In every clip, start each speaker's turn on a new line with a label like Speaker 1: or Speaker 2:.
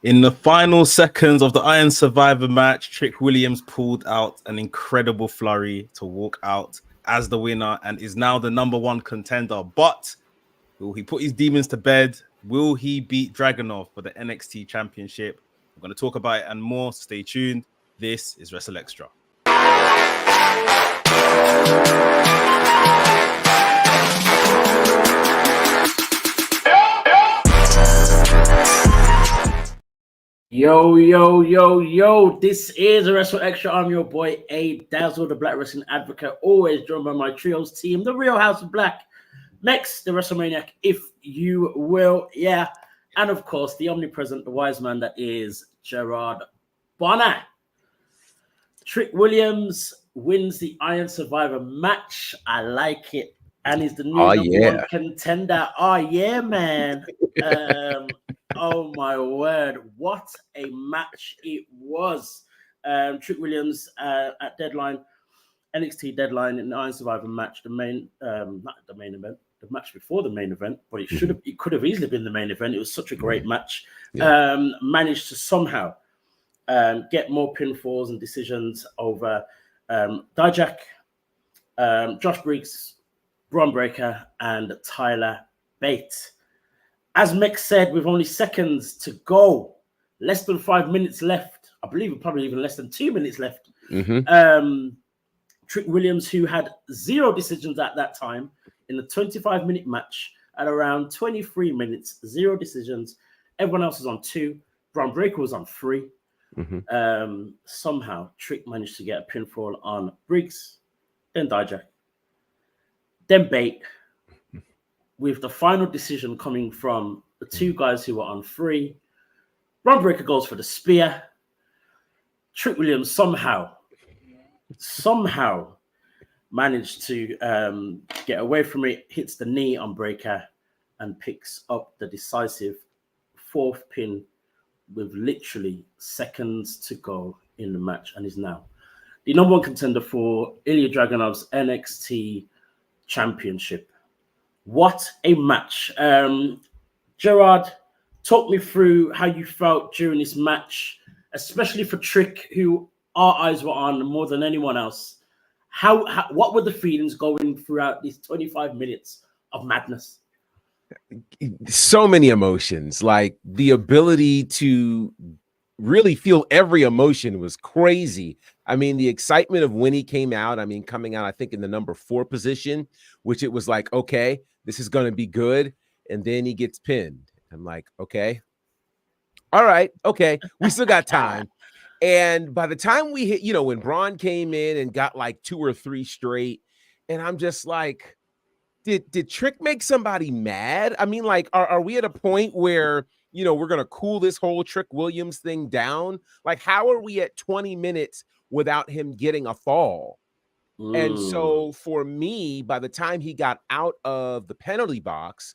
Speaker 1: In the final seconds of the Iron Survivor match, Trick Williams pulled out an incredible flurry to walk out as the winner and is now the #1 contender. But will he put his demons to bed? Will he beat Dragunov for the NXT Championship? We're going to talk about it and more. Stay tuned. This is WrstlXtra.
Speaker 2: Yo, this is WrstlXtra. I'm your boy, A Dazzle, the Black Wrestling Advocate, always joined by my trios team, the Real House of Black, Mex, the WrestleManiac, if you will, yeah, and of course, the omnipresent, the wise man that is Gerard Bonner. Trick Williams wins the Iron Survivor match. I like it. And he's the new #1 contender. Oh, yeah, man. Oh, my word. What a match it was. Trick Williams at Deadline, NXT Deadline in the Iron Survivor match, the main, not the main event, the match before the main event, but it could have easily been the main event. It was such a great match. Yeah. Managed to somehow get more pinfalls and decisions over Dijak, Josh Briggs, Braun Breaker, and Tyler Bate. As Mick said, with only seconds to go, less than 5 minutes left, I believe probably even less than 2 minutes left. Trick Williams, who had 0 decisions at that time in the 25-minute match, at around 23 minutes, 0 decisions. Everyone else was on 2. Braun Breaker was on 3. Somehow, Trick managed to get a pinfall on Briggs, then Dijak, then Bate, with the final decision coming from the 2 guys who were on 3. Braun Breaker goes for the spear. Trick Williams somehow managed to get away from it, hits the knee on Breaker, and picks up the decisive 4th pin with literally seconds to go in the match, and is now the #1 contender for Ilja Dragunov's NXT Championship. What a match. Gerard, talk me through how you felt during this match, especially for Trick, who our eyes were on more than anyone else. What were the feelings going throughout these 25 minutes of madness?
Speaker 3: So many emotions, like the ability to really feel every emotion was crazy. I mean, the excitement of when he came out, coming out, I think in the #4 position, which it was like, okay, this is going to be good. And then he gets pinned. I'm like, okay, all right, okay, we still got time. And by the time we hit, when Braun came in and got like 2 or 3 straight, and I'm just like, did Trick make somebody mad? I mean, like, are we at a point where, we're going to cool this whole Trick Williams thing down? Like, how are we at 20 minutes without him getting a fall? And so for me, by the time he got out of the penalty box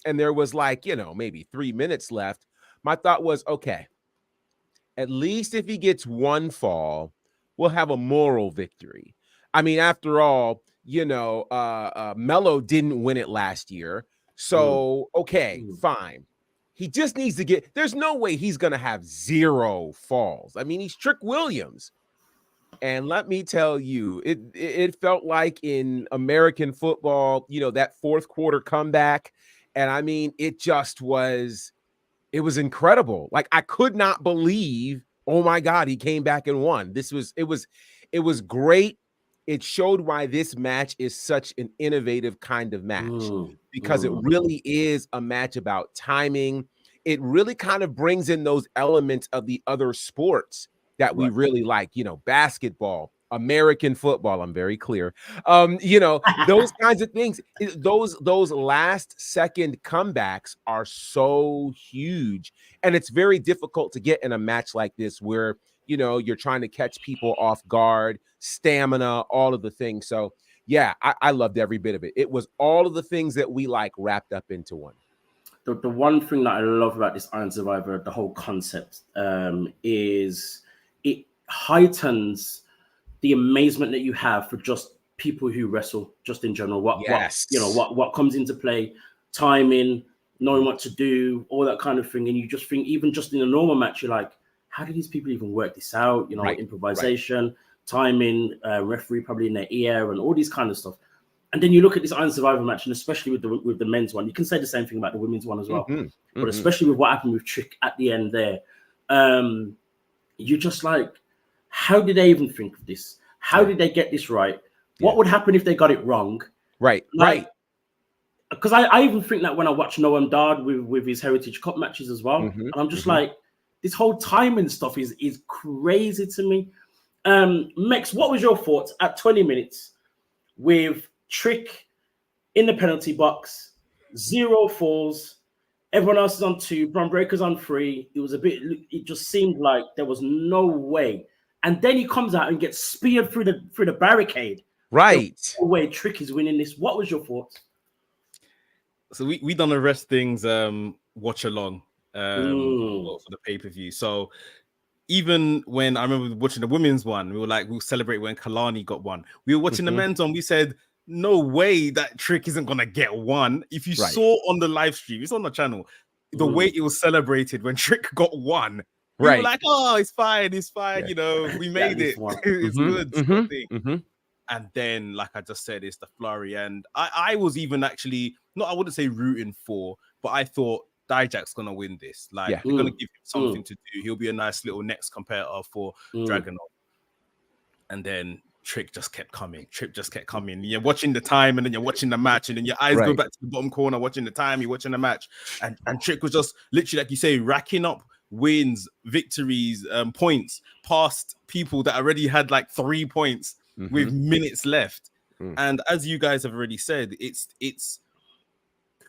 Speaker 3: and there was like, maybe 3 minutes left, my thought was, okay, at least if he gets 1 fall, we'll have a moral victory. I mean, after all, Melo didn't win it last year. So, okay, fine. He just needs to there's no way he's going to have 0 falls. I mean, he's Trick Williams. And let me tell you, it felt like in American football, that 4th quarter comeback. And I mean, it was incredible. Like, I could not believe, oh my God, he came back and won. It was great. It showed why this match is such an innovative kind of match, because it really is a match about timing. It really kind of brings in those elements of the other sports that we really like, basketball, American football. I'm very clear. Those kinds of things, those last second comebacks are so huge. And it's very difficult to get in a match like this where, you're trying to catch people off guard, stamina, all of the things. So yeah, I loved every bit of it. It was all of the things that we like wrapped up into one.
Speaker 2: The one thing that I love about this Iron Survivor, the whole concept, is it heightens the amazement that you have for just people who wrestle, just in general. What comes into play, timing, knowing what to do, all that kind of thing. And you just think, even just in a normal match, you're like, how do these people even work this out? You know, improvisation, timing, referee probably in their ear, and all these kind of stuff. And then you look at this Iron Survivor match, and especially with the men's one, you can say the same thing about the women's one as well. But especially with what happened with Trick at the end there, you're just like, how did they even think of this? How did they get this right? What would happen if they got it wrong?
Speaker 3: Right.
Speaker 2: Because I even think that when I watch Noam Dar with his Heritage Cup matches as well, and I'm just like, this whole timing stuff is crazy to me. Mex, what was your thoughts at 20 minutes with Trick in the penalty box, 0 falls, everyone else is on 2, Bron Breakker's on 3. It just seemed like there was no way. And then he comes out and gets speared through the barricade.
Speaker 3: Right.
Speaker 2: No way Trick is winning this. What was your thoughts?
Speaker 1: So we done a Rest Things watch along for the pay-per-view. So even when I remember watching the women's one, we were like, we'll celebrate when Kalani got one. We were watching the men's one, we said, no way that Trick isn't gonna get one. If you saw on the live stream, it's on the channel, the way it was celebrated when Trick got one. We were like, oh, it's fine, you know, we made it. It's good. Sort of thing. And then, like I just said, it's the flurry. And I was even actually, I wouldn't say rooting for, but I thought Dijak's gonna win this. Like, they're gonna give him something to do. He'll be a nice little next competitor for Dragunov. And then Trick just kept coming. You're watching the time, and then you're watching the match, and then your eyes go back to the bottom corner, watching the time, you're watching the match. And Trick was just literally, like you say, racking up wins, victories, points past people that already had like 3 points with minutes left. And as you guys have already said, it's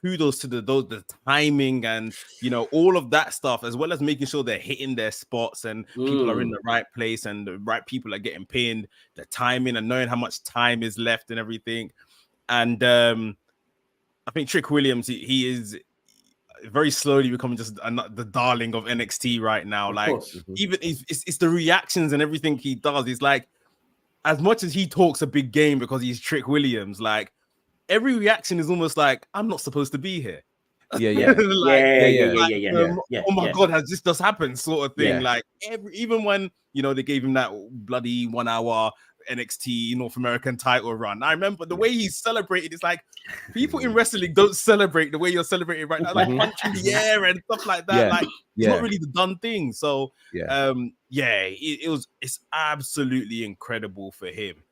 Speaker 1: kudos to the timing and, you know, all of that stuff, as well as making sure they're hitting their spots and people are in the right place and the right people are getting pinned, the timing and knowing how much time is left and everything. And I think Trick Williams, he is very slowly becoming just the darling of NXT right now. Like, even it's the reactions and everything he does. It's like, as much as he talks a big game because he's Trick Williams, like, every reaction is almost like, I'm not supposed to be here. Oh my God, has this just happened? Sort of thing. Like, even when, you know, they gave him that bloody 1 hour NXT North American title run, I remember the way he celebrated. It's like, people in wrestling don't celebrate the way you're celebrating right now, like punching the air and stuff like that. Like, it's not really the done thing. So it's absolutely incredible for him.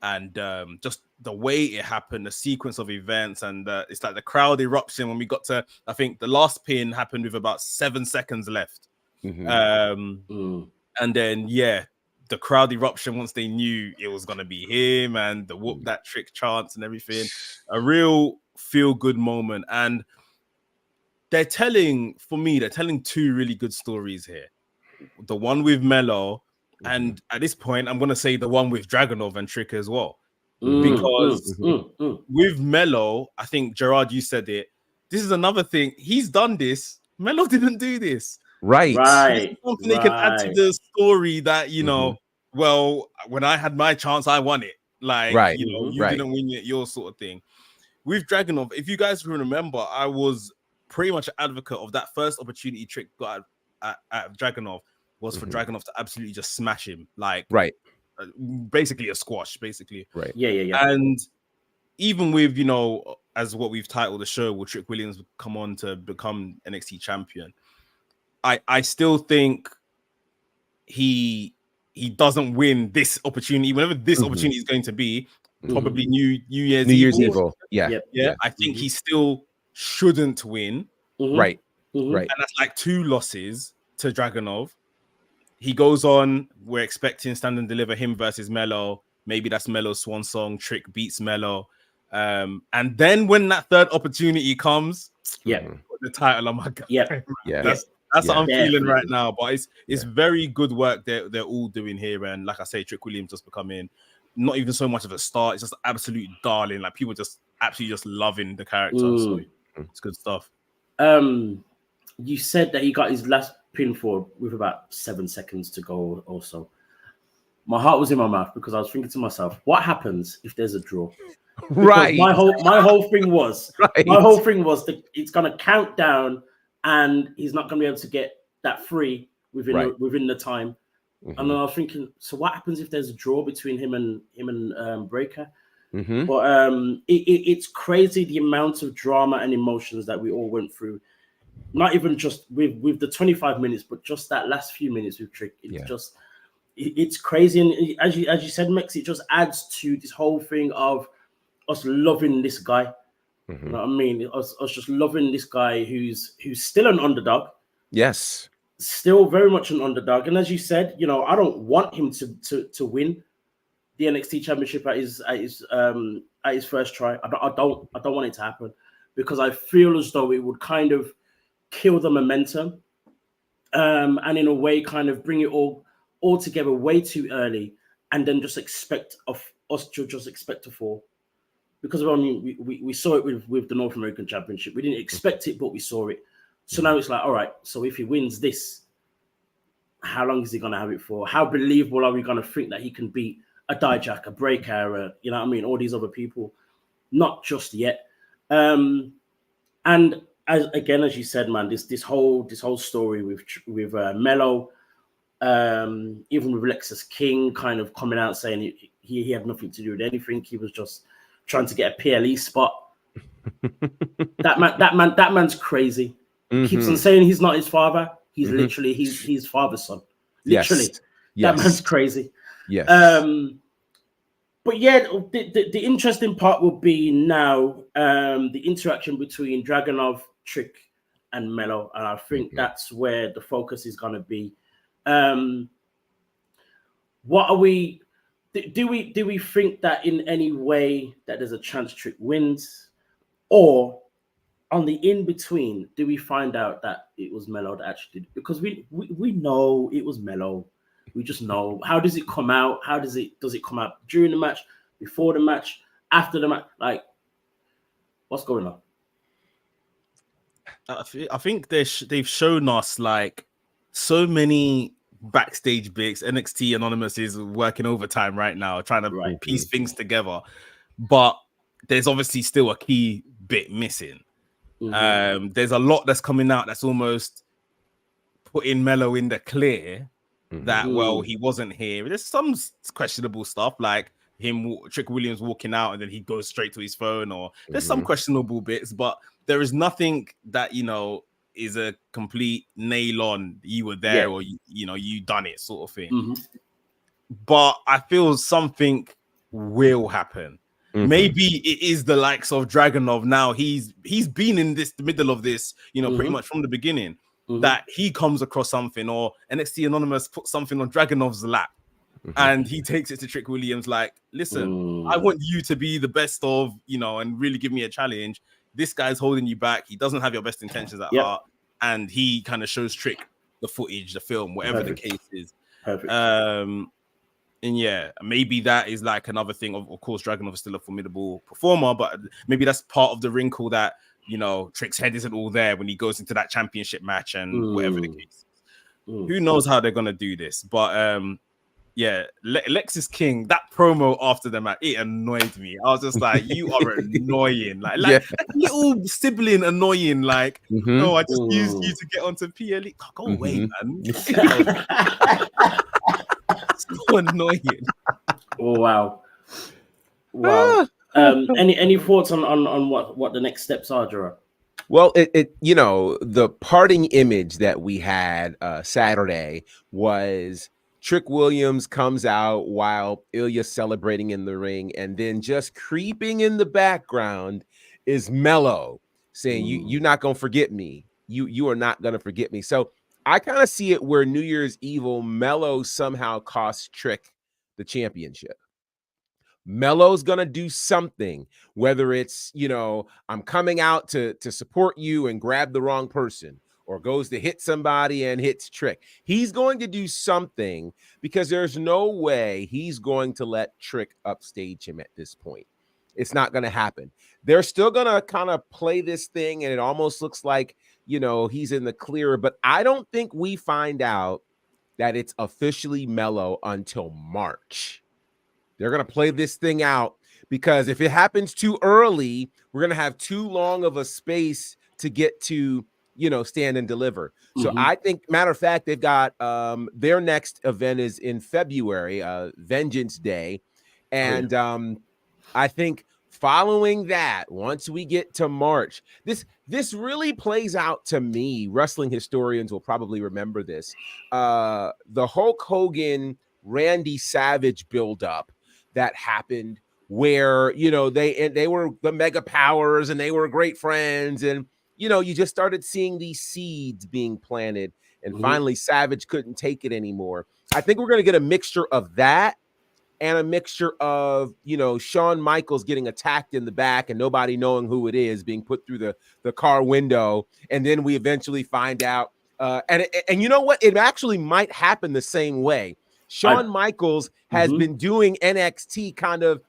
Speaker 1: And just the way it happened, the sequence of events, and it's like the crowd eruption when we got to, I think the last pin happened with about 7 seconds left. And then, the crowd eruption once they knew it was going to be him, and the whoop that Trick chants and everything. A real feel-good moment. And they're telling 2 really good stories here. The one with Melo, and at this point, I'm going to say the one with Dragunov and Trick as well. Because with Melo, I think, Gerard, you said it, this is another thing. He's done this. Melo didn't do this.
Speaker 3: Right.
Speaker 1: Something they can add to the story that, you know, well, when I had my chance, I won it. Like, you know, you didn't win it, your sort of thing. With Dragunov, if you guys remember, I was pretty much an advocate of that first opportunity Trick got at Dragunov was for Dragunov to absolutely just smash him. Like, basically a squash, basically. And even with, you know, as what we've titled the show, will Trick Williams come on to become NXT champion? I still think he doesn't win this opportunity, whenever this opportunity is going to be, probably New Year's Eve. I think he still shouldn't win. And that's like 2 losses to Dragunov. He goes on, we're expecting Stand and Deliver him versus Melo. Maybe that's Melo's swan song. Trick beats Melo. And then when that 3rd opportunity comes, put the title on my guy. That's what I'm feeling right now. But it's very good work they're all doing here. And like I say, Trick Williams just becoming not even so much of a star. It's just absolute darling. Like, people just absolutely just loving the character. So it's good stuff.
Speaker 2: You said that he got his last pinfall with about 7 seconds to go or so. My heart was in my mouth because I was thinking to myself, what happens if there's a draw?
Speaker 3: Right.
Speaker 2: My whole thing was
Speaker 3: Right.
Speaker 2: that it's gonna count down, and he's not gonna be able to get that free within
Speaker 3: Right.
Speaker 2: within the time.
Speaker 3: Mhm.
Speaker 2: And then I was thinking, so what happens if there's a draw between him and Breaker?
Speaker 3: Mhm.
Speaker 2: But it's crazy the amount of drama and emotions that we all went through. Not even just with the 25 minutes, but just that last few minutes with Trick. It's crazy. And as you said, Mex, it just adds to this whole thing of us loving this guy.
Speaker 3: Mhm.
Speaker 2: You know what I mean? Us just loving this guy who's still an underdog.
Speaker 3: Yes.
Speaker 2: Still very much an underdog. And as you said, you know, I don't want him to win the NXT Championship at his first try. I don't want it to happen, because I feel as though it would kind of kill the momentum, and in a way kind of bring it all together way too early, and then just expect us to just expect to fall. Because I mean, we saw it with the North American Championship. We didn't expect it, but we saw it. So now it's like, all right, so if he wins this, how long is he going to have it for? How believable are we going to think that he can beat a Dijak, a Breaker, you know what I mean, all these other people? Not just yet. And as you said, man, this whole story with Mello, even with Lexus King kind of coming out saying he had nothing to do with anything. He was just trying to get a PLE spot. that man's crazy. He keeps on saying he's not his father. He's literally his father's son. Literally,
Speaker 3: Yes.
Speaker 2: that man's crazy.
Speaker 3: Yes.
Speaker 2: But yeah, the interesting part will be now the interaction between Dragunov, Trick, and Mello, and I think that's where the focus is going to be. What are we? Do we think that in any way that there's a chance Trick wins, or on the in between, do we find out that it was Mello that actually did? Because we know it was Mello. We just know. How does it come out? How does it come out during the match, before the match, after the match? Like, what's going on?
Speaker 1: I think they've shown us like so many backstage bits. NXT Anonymous is working overtime right now, trying to piece things together, but there's obviously still a key bit missing. There's a lot that's coming out that's almost putting Mello in the clear that well, he wasn't here. There's some questionable stuff like him, Trick Williams walking out and then he goes straight to his phone, or there's some questionable bits, but there is nothing that, you know, is a complete nail on you were there or you done it sort of thing. But I feel something will happen. Maybe it is the likes of Dragunov now. He's been in the middle of this, you know, pretty much from the beginning. That he comes across something, or NXT Anonymous puts something on Dragunov's lap, and he takes it to Trick Williams like, listen, I want you to be the best of, you know, and really give me a challenge. This guy's holding you back. He doesn't have your best intentions at heart, and he kind of shows Trick the footage, the film, whatever the case is. And yeah, maybe that is like another thing. Of course, Dragunov is still a formidable performer, but maybe that's part of the wrinkle that, you know, Trick's head isn't all there when he goes into that championship match and whatever the case. Who knows how they're gonna do this? But yeah, Lexus King, that promo after the match, it annoyed me. I was just like, you are annoying, like little sibling annoying. Like, no, I just used you to get onto PLE. Go away, man. So annoying.
Speaker 2: Oh wow. Any thoughts on what the next steps are, Gerard?
Speaker 3: Well, it you know, the parting image that we had Saturday was Trick Williams comes out while Ilya's celebrating in the ring, and then just creeping in the background is Mello saying, "You're not gonna forget me. You are not gonna forget me." So I kind of see it where New Year's Evil Mello somehow costs Trick the championship. Mello's gonna do something, whether it's, you know, I'm coming out to support you and grab the wrong person, or goes to hit somebody and hits Trick. He's going to do something, because there's no way he's going to let Trick upstage him at this point. It's not going to happen. They're still going to kind of play this thing, and it almost looks like, you know, he's in the clear, but I don't think we find out that it's officially Mello until March. They're going to play this thing out, because if it happens too early, we're going to have too long of a space to get to, stand and deliver. So I think, matter of fact, they've got their next event is in February, Vengeance Day. And I think following that, once we get to March, this really plays out to me. Wrestling historians will probably remember this. The Hulk Hogan, Randy Savage buildup that happened where, they were the mega powers and they were great friends. And, you just started seeing these seeds being planted. And finally, Savage couldn't take it anymore. I think we're going to get a mixture of that and a mixture of, Shawn Michaels getting attacked in the back and nobody knowing who it is, being put through the car window. And then we eventually find out. And you know what? It actually might happen the same way. Shawn Michaels has been doing NXT kind of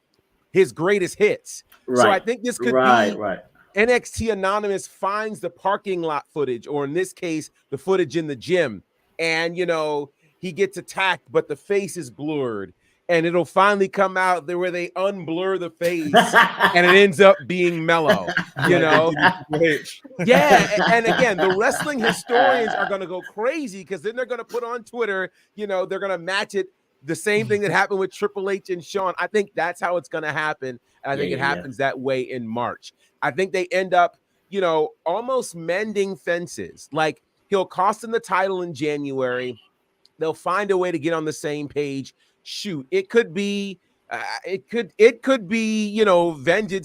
Speaker 3: his greatest hits. Right. So I think this could be NXT Anonymous finds the parking lot footage, or in this case, the footage in the gym. And, he gets attacked, but the face is blurred. And it'll finally come out there where they unblur the face and it ends up being Mello, Yeah. And again, the wrestling historians are going to go crazy because then they're going to put on Twitter, they're going to match it. The same thing that happened with Triple H and Shawn. I think that's how it's going to happen. And I think it happens that way in March. I think they end up, almost mending fences. Like he'll cost them the title in January. They'll find a way to get on the same page. Shoot, it could be, Vengeance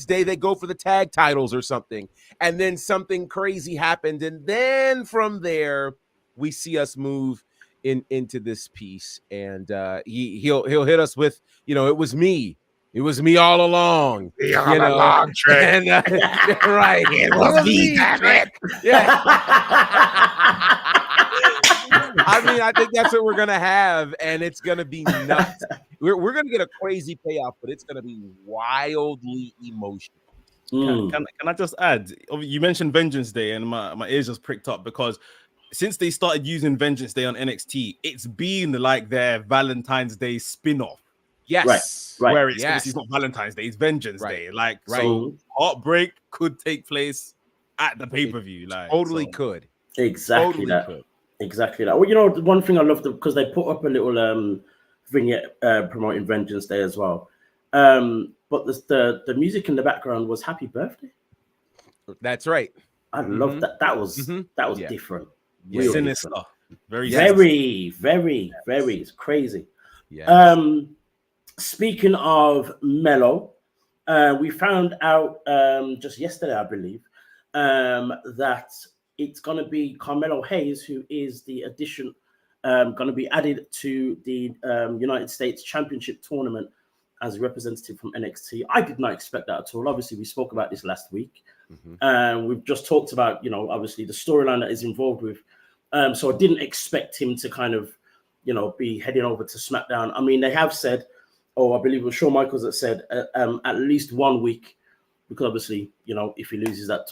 Speaker 3: Day. They go for the tag titles or something, and then something crazy happened, and then from there we see us move into this piece, and he'll hit us with, it was me all along, long trick, and, right? It was me, trick. Yeah. I mean, I think that's what we're gonna have, and it's gonna be nuts. We're gonna get a crazy payoff, but it's gonna be wildly emotional.
Speaker 1: Can I just add? You mentioned Vengeance Day, and my ears just pricked up because since they started using Vengeance Day on NXT, it's been like their Valentine's Day spin-off.
Speaker 3: Yes,
Speaker 1: right. Where it's obviously it's not Valentine's Day, it's Vengeance Day. So Heartbreak could take place at the pay-per-view.
Speaker 3: Totally could.
Speaker 2: Exactly that. Exactly that. Well, the one thing I love because they put up a little vignette promoting Vengeance Day as well. But the music in the background was Happy Birthday.
Speaker 3: That's right.
Speaker 2: I love that. That was different.
Speaker 1: Real sinister.
Speaker 2: Very, very it's crazy.
Speaker 3: Yeah.
Speaker 2: Speaking of Mello, we found out just yesterday, I believe, that it's going to be Carmelo Hayes, who is the addition, going to be added to the United States Championship tournament as a representative from NXT. I did not expect that at all. Obviously, we spoke about this last week. We've just talked about, obviously the storyline that is involved with. So I didn't expect him to kind of, be heading over to SmackDown. I mean, they have said, I believe it was Shawn Michaels that said at least 1 week, because obviously, if he loses that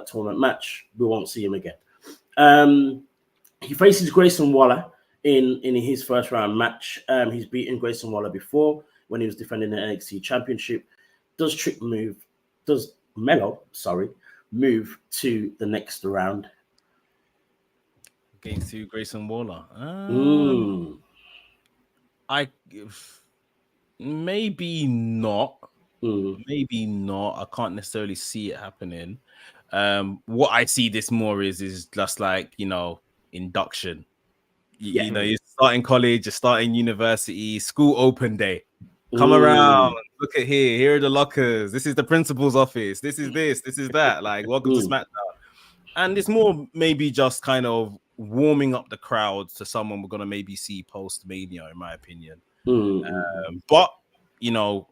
Speaker 2: tournament match, we won't see him again. He faces Grayson Waller in his first round match. He's beaten Grayson Waller before when he was defending the NXT Championship. Does Mello move to the next round?
Speaker 1: Against Grayson Waller. Maybe not. Maybe not. I can't necessarily see it happening. What I see this more is just like, induction. You're starting college, you're starting university, school open day. Come around, look at here are the lockers. This is the principal's office. This is that. Like, welcome to SmackDown. And it's more maybe just kind of warming up the crowd to someone we're going to maybe see post-Mania, in my opinion. But,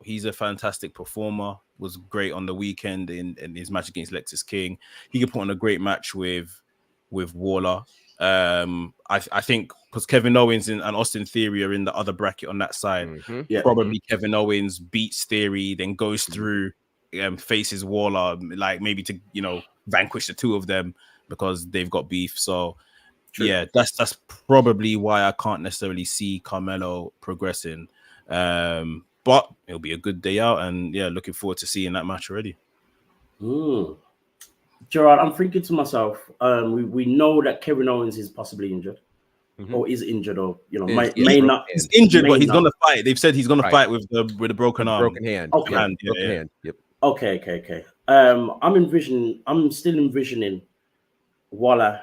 Speaker 1: he's a fantastic performer, was great on the weekend in his match against Lexis King. He could put on a great match with Waller. I think because Kevin Owens and Austin Theory are in the other bracket on that side. Probably Kevin Owens beats Theory, then goes through, faces Waller, like maybe to vanquish the two of them because they've got beef. So that's probably why I can't necessarily see Carmelo progressing. but it'll be a good day out, and yeah, looking forward to seeing that match already.
Speaker 2: Gerard, I'm thinking to myself, we know that Kevin Owens is possibly injured, or is injured, or may not.
Speaker 1: He's injured, but he's gonna fight. They've said he's gonna fight with the broken arm,
Speaker 3: broken hand.
Speaker 2: Okay,
Speaker 3: broken hand. Yep.
Speaker 2: Okay. I'm still envisioning Waller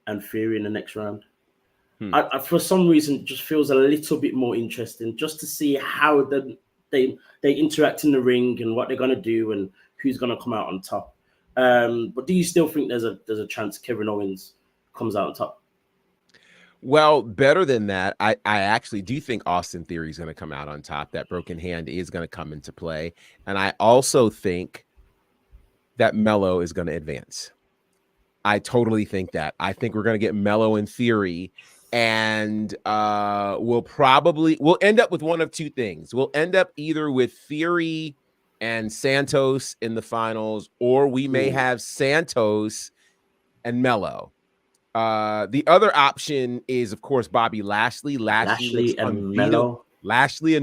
Speaker 2: and Fury in the next round. I for some reason, it just feels a little bit more interesting, just to see how they interact in the ring and what they're gonna do and who's gonna come out on top. But do you still think there's a chance Kevin Owens comes out on top?
Speaker 3: Well, better than that, I actually do think Austin Theory is going to come out on top. That broken hand is going to come into play. And I also think that Melo is going to advance. I totally think that. I think we're going to get Melo in Theory, and we'll end up with one of two things. We'll end up either with Theory and Santos in the finals, or we may have Santos and Melo. The other option is, of course, Bobby Lashley. Lashley and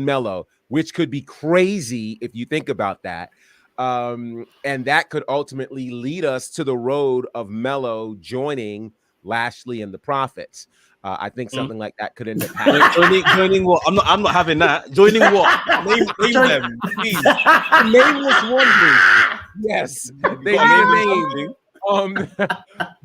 Speaker 3: Melo, which could be crazy if you think about that. And that could ultimately lead us to the road of Melo joining Lashley and the Profits. I think something like that could end up happening.
Speaker 1: Joining what? I'm not having that. Joining what? Name them, please.
Speaker 3: Nameless Wonders. Yes, they need a name.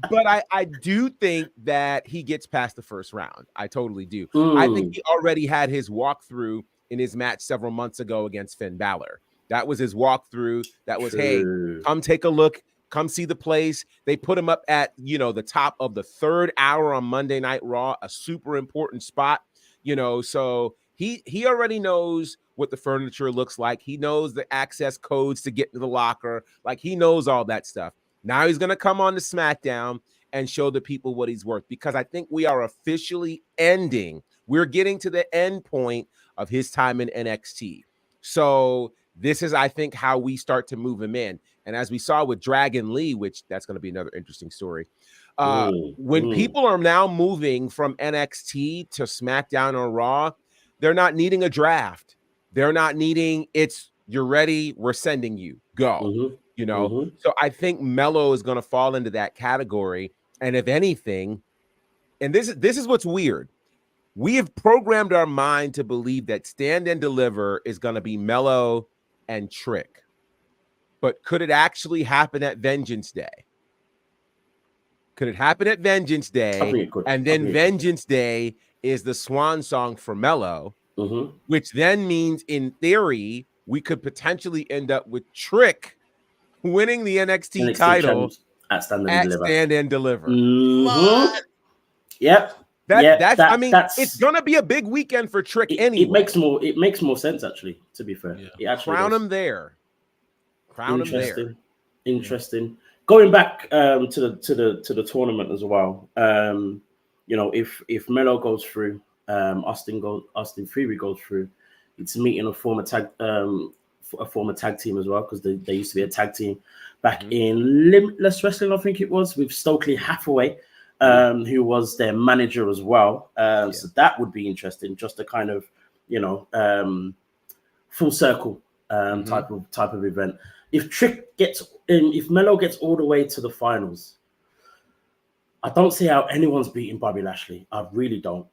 Speaker 3: But I do think that he gets past the first round. I totally do. I think he already had his walkthrough in his match several months ago against Finn Balor. That was his walkthrough. That was, hey, come take a look. Come see the place. They put him up at, the top of the 3rd hour on Monday Night Raw, a super important spot, so he already knows what the furniture looks like. He knows the access codes to get to the locker. Like, he knows all that stuff. Now he's going to come on to SmackDown and show the people what he's worth, because I think we are officially we're getting to the end point of his time in NXT. So this is, I think, how we start to move him in. And as we saw with Dragon Lee, which that's going to be another interesting story, when people are now moving from NXT to SmackDown or Raw, they're not needing a draft. They're not needing, you're ready, we're sending you, go. So I think Melo is going to fall into that category. And if anything, and this is what's weird, we have programmed our mind to believe that Stand and Deliver is going to be Melo and Trick. But could it actually happen at Vengeance Day? Could it happen at Vengeance Day?
Speaker 2: I think it could.
Speaker 3: And then Vengeance Day is the swan song for Melo, which then means, in theory, we could potentially end up with Trick winning the NXT title
Speaker 2: at Stand
Speaker 3: and Deliver.
Speaker 2: Yep.
Speaker 3: It's gonna be a big weekend for Trick anyway.
Speaker 2: It makes more sense, actually, to be fair.
Speaker 3: Yeah. Crown him there.
Speaker 2: Interesting. Going back to the tournament as well. If Melo goes through, Austin Theory goes through, it's meeting a former tag team as well, because they used to be a tag team back in Limitless Wrestling, I think it was, with Stokely Hathaway, who was their manager as well. So that would be interesting, just a kind of full circle type of event. If Melo gets all the way to the finals, I don't see how anyone's beating Bobby Lashley. I really don't.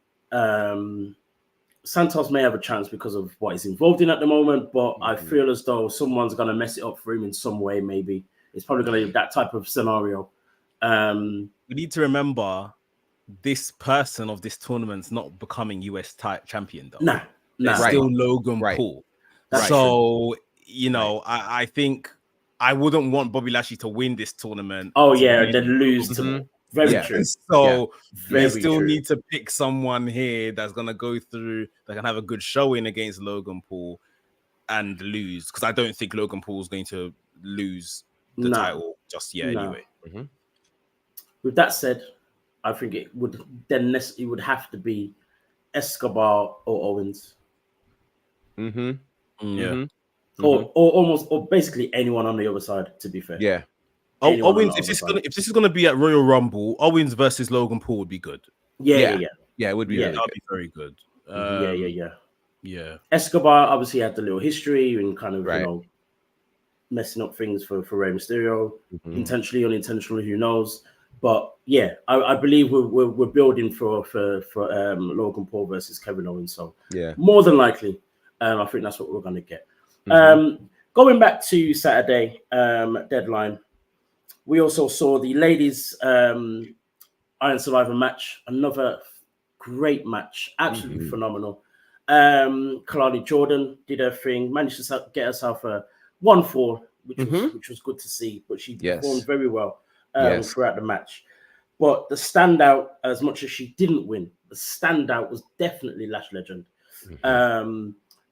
Speaker 2: Santos may have a chance because of what he's involved in at the moment, but I feel as though someone's going to mess it up for him in some way, maybe. It's probably going to be that type of scenario.
Speaker 1: We need to remember, this person of this tournament's not becoming US champion, though.
Speaker 2: Nah.
Speaker 1: It's still Logan Paul. So, I think I wouldn't want Bobby Lashley to win this tournament.
Speaker 2: Oh, yeah, and then lose to... Very true.
Speaker 1: So they still need to pick someone here that's going to go through, that can have a good showing against Logan Paul and lose. Because I don't think Logan Paul is going to lose the title just yet anyway.
Speaker 2: With that said, I think it would have to be Escobar or Owens. Or basically anyone on the other side, to be fair.
Speaker 3: Yeah.
Speaker 1: Owens, if this is gonna be at Royal Rumble, Owens versus Logan Paul would be good.
Speaker 2: Yeah,
Speaker 3: it would be.
Speaker 1: That'd be very good. Yeah.
Speaker 2: Escobar obviously had the little history and kind of,
Speaker 3: Right.
Speaker 2: you know, messing up things for Rey Mysterio,
Speaker 3: Mhm.
Speaker 2: intentionally, unintentionally, who knows? But yeah, I believe we're building for Logan Paul versus Kevin Owens. So
Speaker 3: Yeah.
Speaker 2: more than likely, I think that's what we're going to get.
Speaker 3: Mhm.
Speaker 2: Going back to Saturday deadline, we also saw the ladies Iron Survivor match. Another great match, absolutely
Speaker 3: Mhm.
Speaker 2: phenomenal. Kalani Jordan did her thing, managed to get herself a 1-4, which was good to see. But she performed
Speaker 3: Yes.
Speaker 2: very well
Speaker 3: Yes.
Speaker 2: throughout the match. But the standout, as much as she didn't win, the standout was definitely Lash Legend,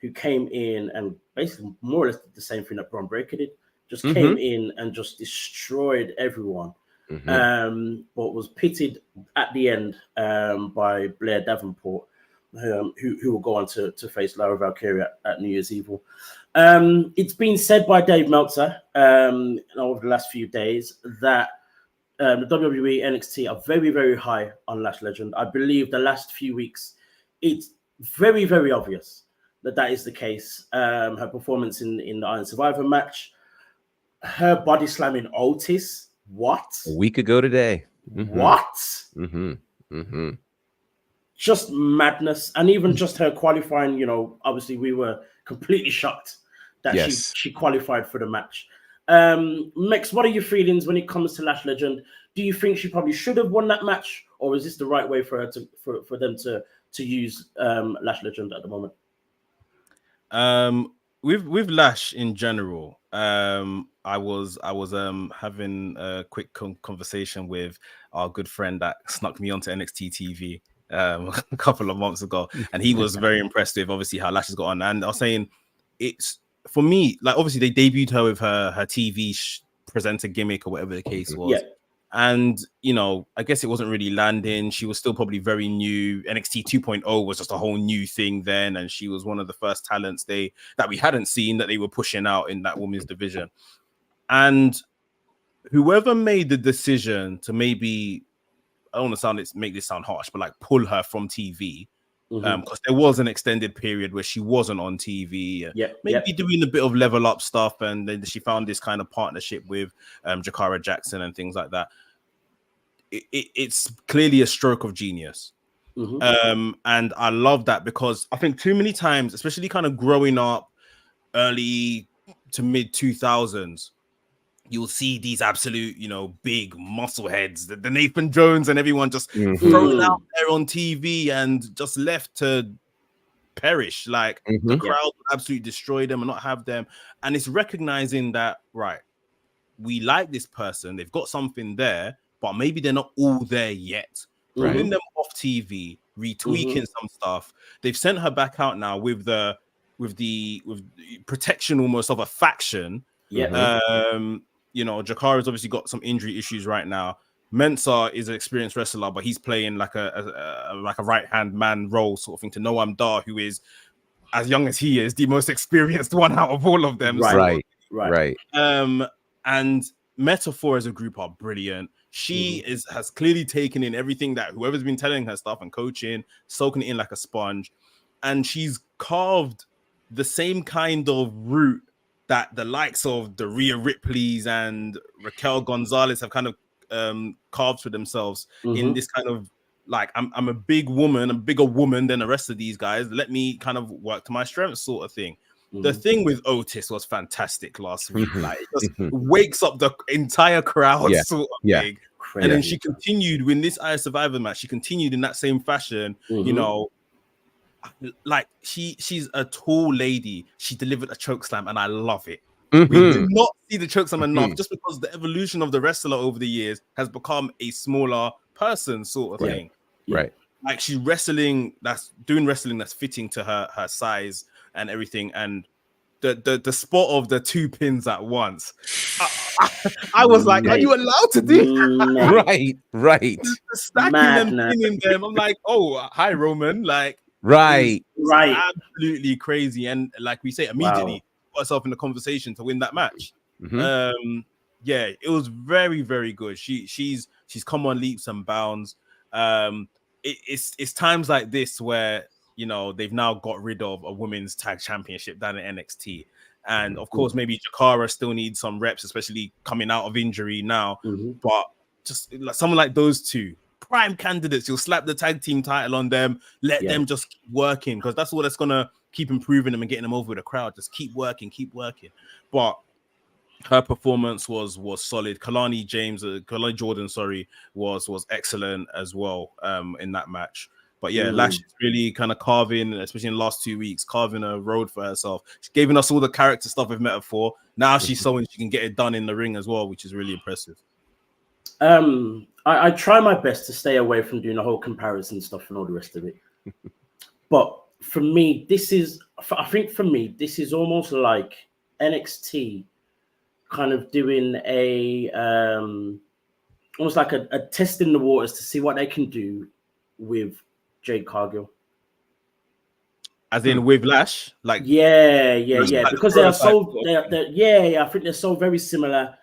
Speaker 2: who came in and basically more or less did the same thing that Braun Breaker did. Just came in and just destroyed everyone. But was pitted at the end by Blair Davenport, who will go on to face Lara Valkyria at New Year's Evil. It's been said by Dave Meltzer over the last few days that the WWE NXT are very, very high on Lash Legend. I believe the last few weeks, it's very, very obvious that is the case. Her performance in the Iron Survivor match, her body slamming Otis. What?
Speaker 3: A week ago today.
Speaker 2: What? Just madness. And even just her qualifying, you know, obviously we were completely shocked that she qualified for the match. Mex, what are your feelings when it comes to Lash Legend? Do you think she probably should have won that match, or is this the right way for her for them to use Lash Legend at the moment?
Speaker 1: With Lash in general, I was having a quick conversation with our good friend that snuck me onto NXT TV a couple of months ago, and he was very impressed with obviously how Lash has got on. And I was saying, it's for me, like obviously they debuted her with her TV presenter gimmick or whatever the case was.
Speaker 2: Yeah.
Speaker 1: And, you know, I guess it wasn't really landing. She was still probably very new. NXT 2.0 was just a whole new thing then. And she was one of the first talents that we hadn't seen that they were pushing out in that women's division. And whoever made the decision to maybe, I don't want to make this sound harsh, but like pull her from TV, because there was an extended period where she wasn't on TV, maybe doing a bit of level up stuff, and then she found this kind of partnership with Jakara Jackson and things like that. It's clearly a stroke of genius. And I love that, because I think too many times, especially kind of growing up early to mid 2000s, you'll see these absolute, you know, big muscle heads, the Nathan Jones and everyone just thrown out there on TV and just left to perish. Like the crowd would absolutely destroy them and not have them. And it's recognizing that, right, we like this person, they've got something there, but maybe they're not all there yet. Pulling them off TV, retweaking some stuff. They've sent her back out now with protection almost of a faction. You know, Jakara's obviously got some injury issues right now. Mensah is an experienced wrestler, but he's playing like a right-hand man role sort of thing to Noam Dar, who is, as young as he is, the most experienced one out of all of them.
Speaker 2: Right.
Speaker 1: And Metaphor as a group are brilliant. She has clearly taken in everything that whoever's been telling her stuff and coaching, soaking it in like a sponge. And she's carved the same kind of route that the likes of the Rhea Ripleys and Raquel Gonzalez have kind of carved for themselves in this kind of, like, I'm a big woman, I'm a bigger woman than the rest of these guys. Let me kind of work to my strengths sort of thing. The thing with Otis was fantastic last week. Like, it just wakes up the entire crowd sort of thing. And then she continued with this Iron Survivor match. She continued in that same fashion, you know, like she's a tall lady. She delivered a chokeslam and I love it. We do not see the chokeslam enough, just because the evolution of the wrestler over the years has become a smaller person sort of thing. Like she's doing wrestling that's fitting to her size and everything. And the spot of the two pins at once, I was like, are you allowed to do that?
Speaker 3: Right.
Speaker 1: Stacking and pinning them. I'm like, oh, hi Roman. Like,
Speaker 3: right.
Speaker 1: Absolutely crazy. And like we say, immediately put herself in the conversation to win that match. Yeah, it was very, very good. She's come on leaps and bounds. It's times like this where you know, they've now got rid of a women's tag championship down in NXT. And of course, maybe Jakara still needs some reps, especially coming out of injury now. But just like someone like those two, prime candidates, you'll slap the tag team title on them, let them just keep working, because that's all that's going to keep improving them and getting them over with the crowd. Just keep working. But her performance was solid. Kalani Jordan, was excellent as well in that match. But yeah, Lash is really kind of carving, especially in the last 2 weeks, carving a road for herself. She's giving us all the character stuff we've met her for. Now she's showing she can get it done in the ring as well, which is really impressive.
Speaker 2: I try my best to stay away from doing the whole comparison stuff and all the rest of it. But for me, this is almost like NXT kind of doing almost like a test in the waters to see what they can do with Jade Cargill.
Speaker 1: As in with Lash? Like
Speaker 2: because they are so I think they're so very similar.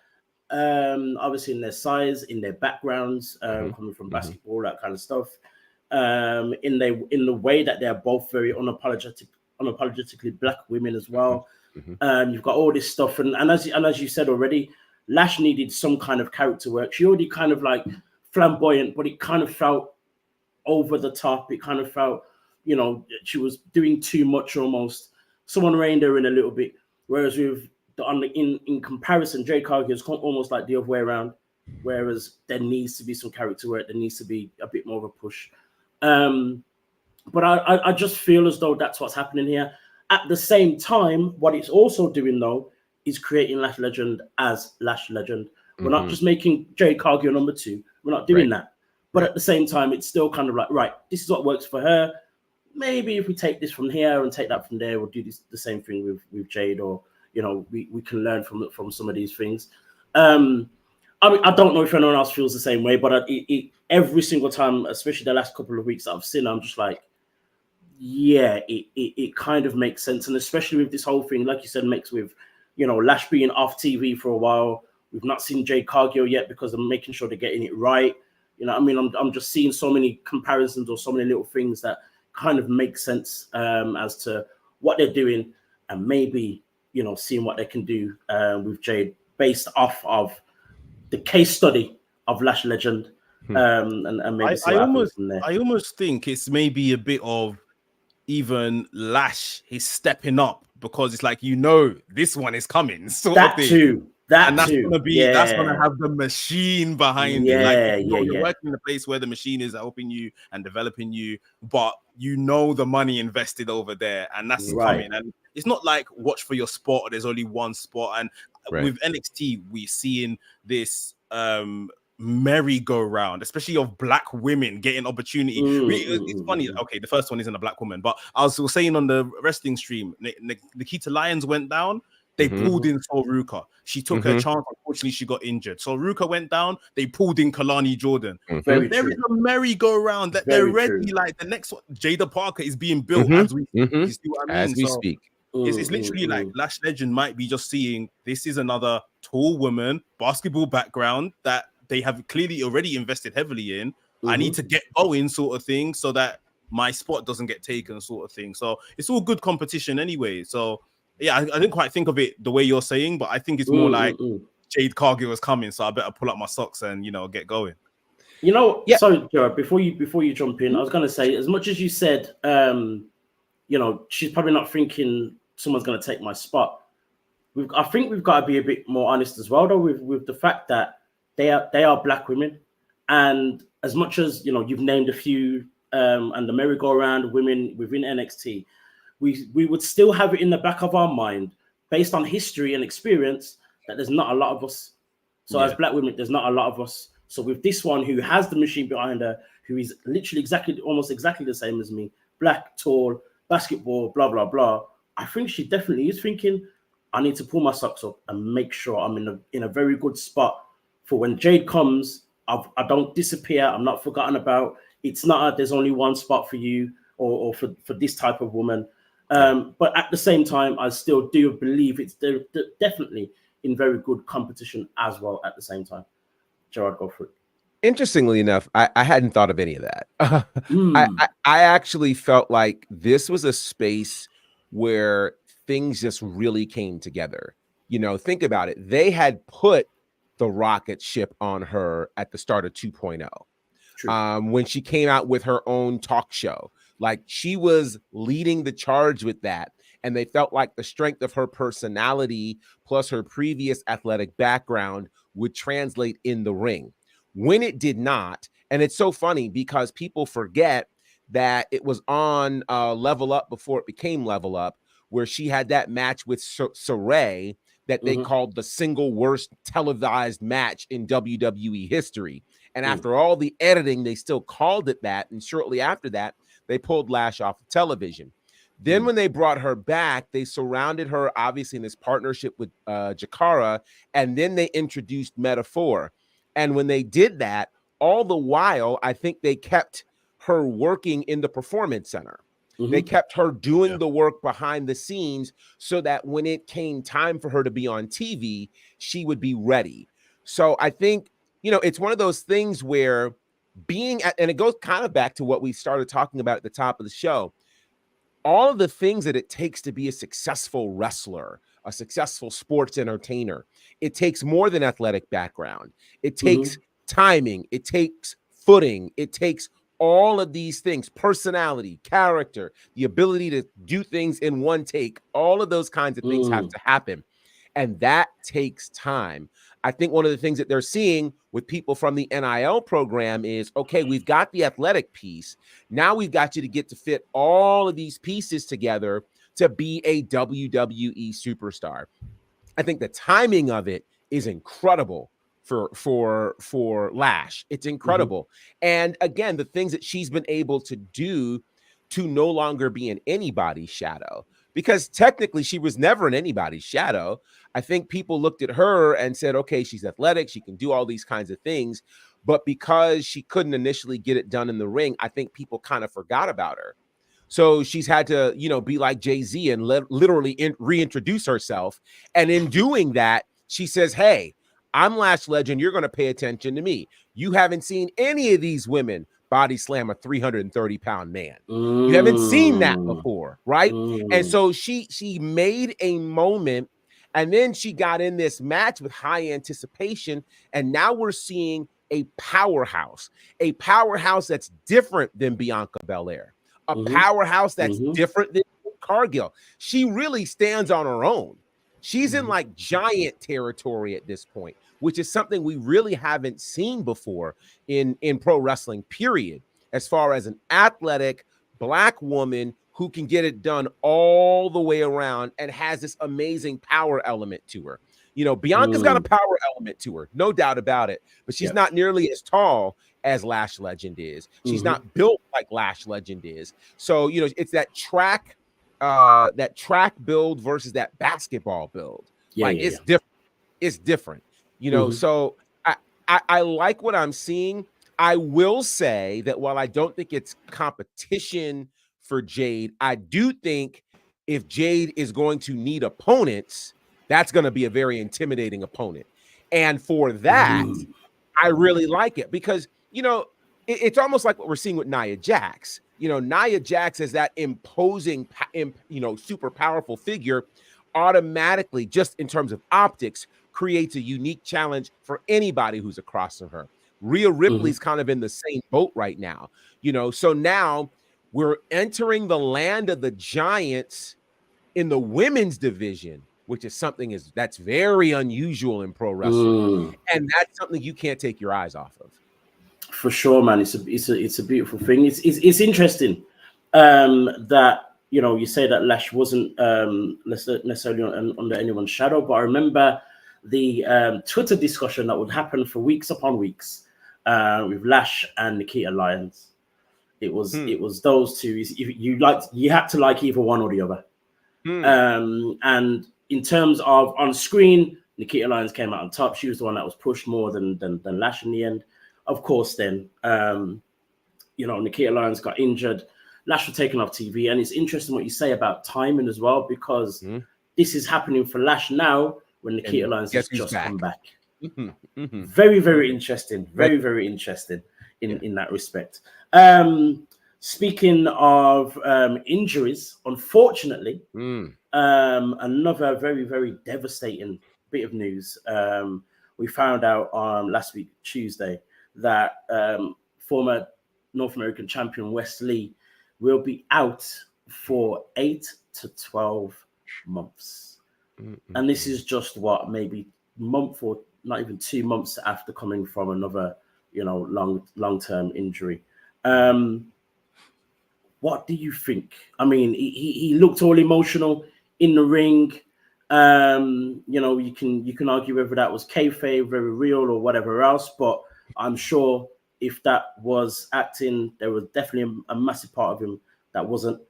Speaker 2: Obviously in their size, in their backgrounds, coming from basketball, that kind of stuff. In the way that they're both very unapologetically black women as well. You've got all this stuff, and as you said already, Lash needed some kind of character work. She already kind of like flamboyant, but it kind of felt over the top. It kind of felt, you know, she was doing too much almost. Someone reined her in a little bit. Whereas with in comparison, Jade Cargill is almost like the other way around. Whereas there needs to be some character work. There needs to be a bit more of a push. But I just feel as though that's what's happening here. At the same time, what it's also doing though is creating Lash Legend as Lash Legend. We're not just making Jade Cargill number 2. We're not doing that. But at the same time, it's still kind of like, right, this is what works for her. Maybe if we take this from here and take that from there, we'll do the same thing with Jade, or, you know, we can learn from some of these things. I mean, I don't know if anyone else feels the same way, but every single time, especially the last couple of weeks that I've seen, I'm just like, yeah, it kind of makes sense. And especially with this whole thing, like you said, mixed with, you know, Lash being off TV for a while. We've not seen Jade Cargill yet because I'm making sure they're getting it right. You know, I mean, I'm just seeing so many comparisons or so many little things that kind of make sense as to what they're doing, and maybe, you know, seeing what they can do with Jade based off of the case study of Lash Legend, and maybe see what happens from there.
Speaker 1: I almost think it's maybe a bit of even Lash, he's stepping up, because it's like, you know, this one is coming.
Speaker 2: That too.
Speaker 1: That's gonna have the machine behind it. Like, you're working in a place where the machine is helping you and developing you, but you know the money invested over there, and that's coming. And it's not like watch for your spot, or there's only one spot. And with NXT, we're seeing this merry-go-round, especially of black women getting opportunity. It's funny. Okay, the first one isn't a black woman, but I was saying on the wrestling stream, Nikita Lyons went down. They pulled in Sol Ruka. She took her chance. Unfortunately, she got injured. So Ruka went down. They pulled in Kalani Jordan. There is a merry-go-round that they're ready. Like the next one, Jada Parker is being built as we speak. You see what I mean?
Speaker 3: As we speak.
Speaker 1: It's literally like Lash Legend might be just seeing this is another tall woman, basketball background that they have clearly already invested heavily in. I need to get going, sort of thing, so that my spot doesn't get taken, sort of thing. So it's all good competition anyway. So yeah, I didn't quite think of it the way you're saying, but I think it's more like Jade Cargill is coming, so I better pull up my socks and, you know, get going.
Speaker 2: You know, sorry, Jared, before you jump in, I was going to say, as much as you said, you know, she's probably not thinking someone's going to take my spot. I think we've got to be a bit more honest as well, though, with the fact that they are black women, and as much as, you know, you've named a few and the merry-go-round women within NXT, we would still have it in the back of our mind, based on history and experience, that there's not a lot of us. So as black women, there's not a lot of us. So with this one who has the machine behind her, who is literally almost exactly the same as me, black, tall, basketball, blah, blah, blah, I think she definitely is thinking, I need to pull my socks up and make sure I'm in a very good spot for when Jade comes. I don't disappear. I'm not forgotten about. It's not there's only one spot for you or for this type of woman. But at the same time, I still do believe they're definitely in very good competition as well at the same time. Gerard, go for it.
Speaker 3: Interestingly enough, I hadn't thought of any of that. I actually felt like this was a space where things just really came together. You know, think about it. They had put the rocket ship on her at the start of 2.0. When she came out with her own talk show. Like, she was leading the charge with that. And they felt like the strength of her personality plus her previous athletic background would translate in the ring. When it did not, and it's so funny because people forget that it was on Level Up before it became Level Up, where she had that match with Saray that they called the single worst televised match in WWE history. And after all the editing, they still called it that. And shortly after that, they pulled Lash off of television. Then when they brought her back, they surrounded her, obviously, in this partnership with Jakara, and then they introduced Metaphor. And when they did that, all the while, I think they kept her working in the Performance Center. They kept her doing the work behind the scenes so that when it came time for her to be on TV, she would be ready. So I think, you know, it's one of those things where and it goes kind of back to what we started talking about at the top of the show, all of the things that it takes to be a successful wrestler, a successful sports entertainer. It takes more than athletic background. It takes timing. It takes footing. It takes all of these things, personality, character, the ability to do things in one take. All of those kinds of things have to happen. And that takes time. I think one of the things that they're seeing with people from the NIL program is, okay, we've got the athletic piece. Now we've got you to get to fit all of these pieces together to be a WWE superstar. I think the timing of it is incredible for Lash. It's incredible. And again, the things that she's been able to do to no longer be in anybody's shadow, because technically she was never in anybody's shadow. I think people looked at her and said, okay, she's athletic, she can do all these kinds of things, but because she couldn't initially get it done in the ring, I think people kind of forgot about her. So she's had to, you know, be like Jay-Z and literally reintroduce herself. And in doing that, she says, hey, I'm Lash Legend. You're going to pay attention to me. You haven't seen any of these women body slam a 330-pound man. You haven't seen that before, right? And so she made a moment, and then she got in this match with high anticipation, and now we're seeing a powerhouse that's different than Bianca Belair, a powerhouse that's different than Cargill. She really stands on her own. She's in like giant territory at this point, which is something we really haven't seen before in pro wrestling, period, as far as an athletic Black woman who can get it done all the way around and has this amazing power element to her. You know, Bianca's got a power element to her, no doubt about it, but she's not nearly as tall as Lash Legend is. She's not built like Lash Legend is. So, you know, it's that track build versus that basketball build. Different. It's different, you know. So I like what I'm seeing. I will say that while I don't think it's competition for Jade, I do think if Jade is going to need opponents, that's going to be a very intimidating opponent. And for that, I really like it because, you know, it's almost like what we're seeing with Nia Jax. You know, Nia Jax as that imposing, you know, super powerful figure automatically, just in terms of optics, creates a unique challenge for anybody who's across from her. Rhea Ripley's kind of in the same boat right now, you know, so now we're entering the land of the giants in the women's division, which is something that's very unusual in pro wrestling. And that's something you can't take your eyes off of.
Speaker 2: For sure, man. It's a beautiful thing. It's interesting that, you know, you say that Lash wasn't necessarily under anyone's shadow, but I remember the Twitter discussion that would happen for weeks upon weeks with Lash and Nikita Lyons. It was those two. You had to like either one or the other. And in terms of on screen, Nikita Lyons came out on top. She was the one that was pushed more than Lash in the end. Of course, then, you know, Nikita Lyons got injured. Lash was taken off TV. And it's interesting what you say about timing as well, because this is happening for Lash now when Nikita Lyons has just come back. Very, very interesting. Very, very interesting in that respect. Speaking of injuries, unfortunately, another very, very devastating bit of news. We found out last week, Tuesday, that former North American champion Wes Lee will be out for 8 to 12 months. And this is just maybe month or not even 2 months after coming from another, long-term injury. What do you think? I mean, he looked all emotional in the ring. You can argue whether that was kayfabe, very real, or whatever else. But I'm sure if that was acting, there was definitely a massive part of him that wasn't.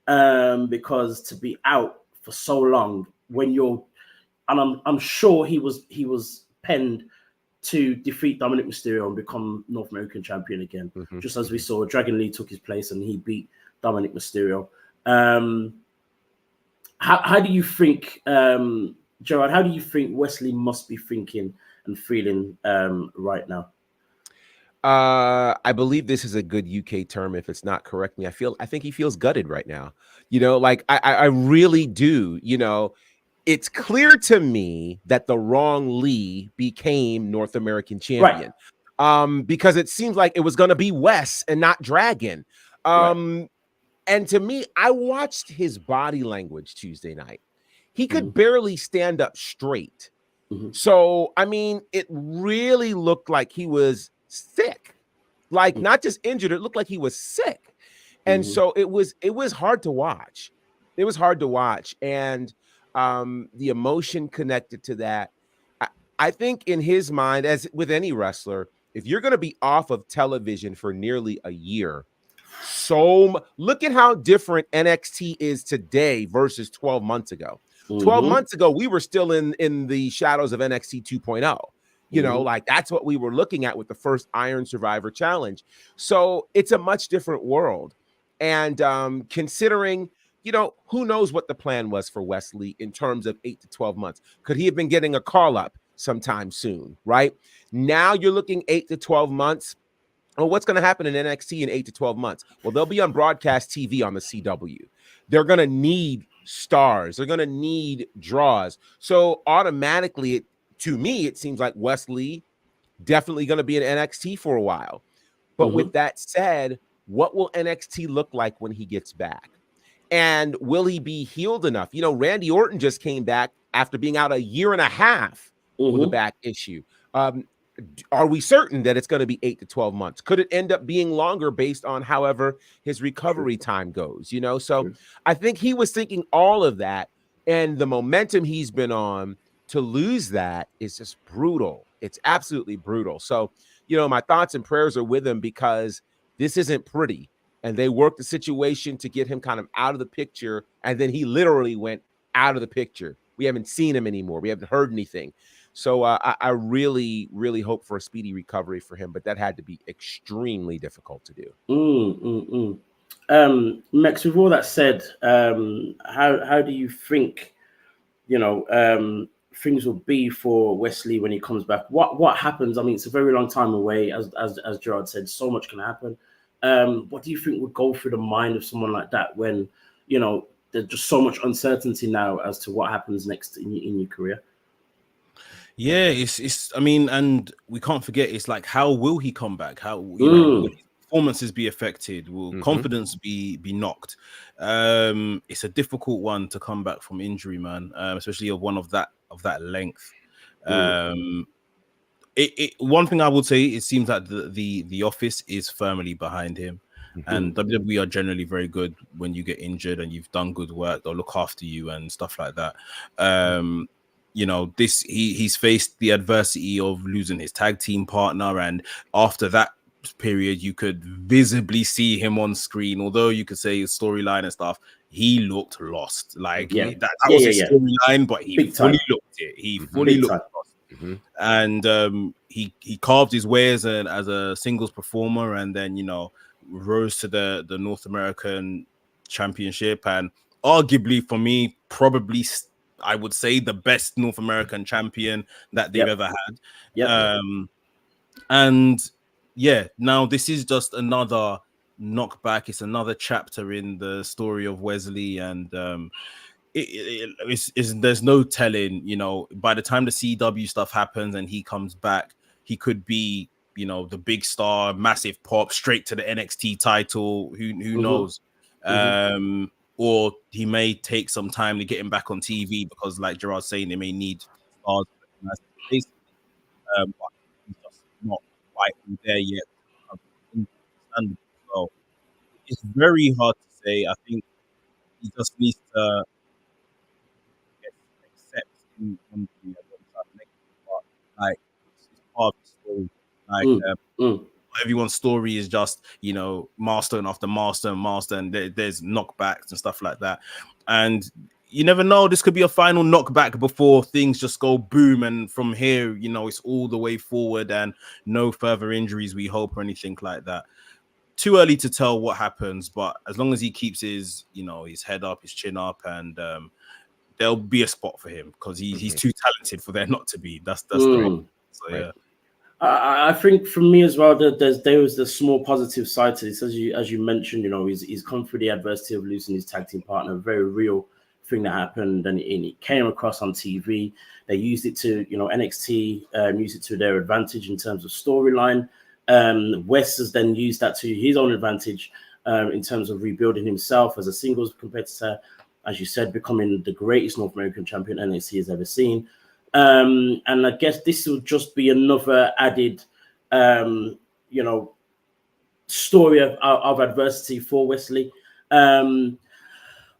Speaker 2: Because to be out for so long and I'm sure he was penned to defeat Dominic Mysterio and become North American champion again. Just as we saw, Dragon Lee took his place and he beat Dominic Mysterio. How do you think, Gerard, how do you think Wesley must be thinking and feeling right now?
Speaker 3: I believe this is a good UK term. If it's not, correct me. I think he feels gutted right now. I really do. It's clear to me that the wrong Lee became North American champion. Right. Because it seems like it was going to be Wes and not Dragon. Right. And to me, I watched his body language Tuesday night. He could barely stand up straight. So, I mean, it really looked like he was sick, like not just injured. It looked like he was sick. And so it was hard to watch. It was hard to watch. And the emotion connected to that. I think in his mind, as with any wrestler, if you're going to be off of television for nearly a year, look at how different NXT is today versus 12 months ago. 12 months ago, we were still in the shadows of NXT 2.0. Like that's what we were looking at with the first Iron Survivor Challenge. So it's a much different world. And considering, who knows what the plan was for Wes Lee in terms of 8 to 12 months. Could he have been getting a call up sometime soon, right? Now you're looking 8 to 12 months. Well, what's going to happen in NXT in 8 to 12 months? Well, they'll be on broadcast TV on the CW. They're going to need stars. They're going to need draws. So automatically, to me, it seems like Wes Lee definitely going to be in NXT for a while. But with that said, what will NXT look like when he gets back? And will he be healed enough? Randy Orton just came back after being out a year and a half with a back issue. Are we certain that it's going to be 8 to 12 months? Could it end up being longer based on however his recovery time goes? So I think he was thinking all of that, and the momentum he's been on, to lose that is just brutal. It's absolutely brutal. So, my thoughts and prayers are with him, because this isn't pretty. And they worked the situation to get him kind of out of the picture. And then he literally went out of the picture. We haven't seen him anymore. We haven't heard anything. So I really, really hope for a speedy recovery for him. But that had to be extremely difficult to do.
Speaker 2: Max, with all that said, how do you think, things will be for Wes Lee when he comes back? What happens? I mean, it's a very long time away, as Gerard said. So much can happen. What do you think would go through the mind of someone like that when there's just so much uncertainty now as to what happens next in your career?
Speaker 1: Yeah, it's. I mean, and we can't forget. It's like, how will he come back? How will his performances be affected? Will confidence be knocked? It's a difficult one to come back from injury, man. Especially of one of that length. One thing I would say, it seems like the office is firmly behind him, and WWE are generally very good when you get injured and you've done good work. They'll look after you and stuff like that. He's faced the adversity of losing his tag team partner, and after that period, you could visibly see him on screen. Although you could say his storyline and stuff, he looked lost. Like that was his storyline, but he fully looked it. He fully looked lost. And he carved his way as a singles performer, and then rose to the North American Championship, and arguably for me, probably I would say, the best North American champion that they've ever had. And yeah, now this is just another knockback. It's another chapter in the story of Wesley, and there's no telling, you know, by the time the CW stuff happens and he comes back, he could be, you know, the big star, massive pop, straight to the NXT title. Who knows? Or he may take some time to get him back on TV because, like Gerard's saying, they may need stars. But he's just not quite there yet. So it's very hard to say. I think he just needs to accept like it's part of the story. Like everyone's story is just, you know, milestone after milestone, and there's knockbacks and stuff like that. And you never know, this could be a final knockback before things just go boom, and from here, you know, it's all the way forward and no further injuries, we hope, or anything like that. Too early to tell what happens, but as long as he keeps his, you know, his head up, his chin up, and there'll be a spot for him because he's too talented for there not to be. That's the reason. So yeah.
Speaker 2: I think for me as well, there was the small positive side to this, as you mentioned. You know, he's come through the adversity of losing his tag team partner, a very real thing that happened, and it came across on TV. They used it to, you know, NXT used it to their advantage in terms of storyline. West has then used that to his own advantage in terms of rebuilding himself as a singles competitor, as you said, becoming the greatest North American champion NXT has ever seen. And I guess this will just be another added, you know, story of adversity for Wesley.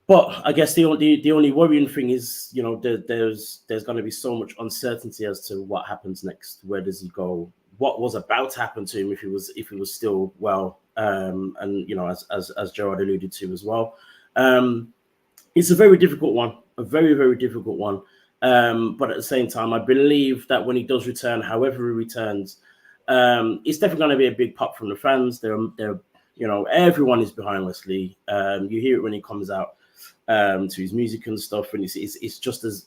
Speaker 2: But I guess the only worrying thing is, you know, there's going to be so much uncertainty as to what happens next. Where does he go? What was about to happen to him if he was still well? And you know, as Gerard alluded to as well, it's a very difficult one, a very, very difficult one. But at the same time, I believe that when he does return, however he returns, it's definitely going to be a big pop from the fans. They're you know, everyone is behind Wesley. You hear it when he comes out to his music and stuff, and it's just as,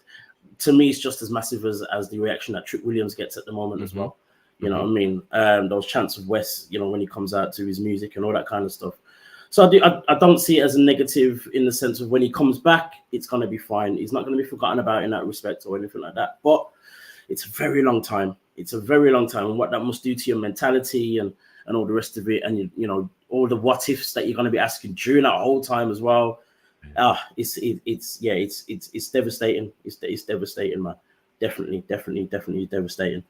Speaker 2: to me, it's just as massive as the reaction that Trick Williams gets at the moment as well. You know what I mean? Those chants of Wes, you know, when he comes out to his music and all that kind of stuff. So I don't see it as a negative in the sense of when he comes back, it's going to be fine. He's not going to be forgotten about in that respect or anything like that. But it's a very long time. It's a very long time. And what that must do to your mentality and all the rest of it. And, you know, all the what ifs that you're going to be asking during that whole time as well. It's devastating. It's devastating, man. Definitely devastating.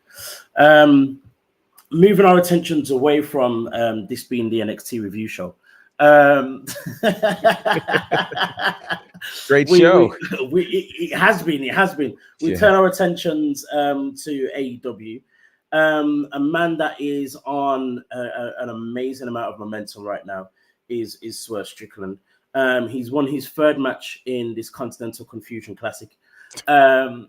Speaker 2: Moving our attentions away from this being the NXT review show.
Speaker 3: Great show.
Speaker 2: It has been. We turn our attentions to AEW. A man that is on an amazing amount of momentum right now is Swerve Strickland. He's won his third match in this Continental Confusion Classic. So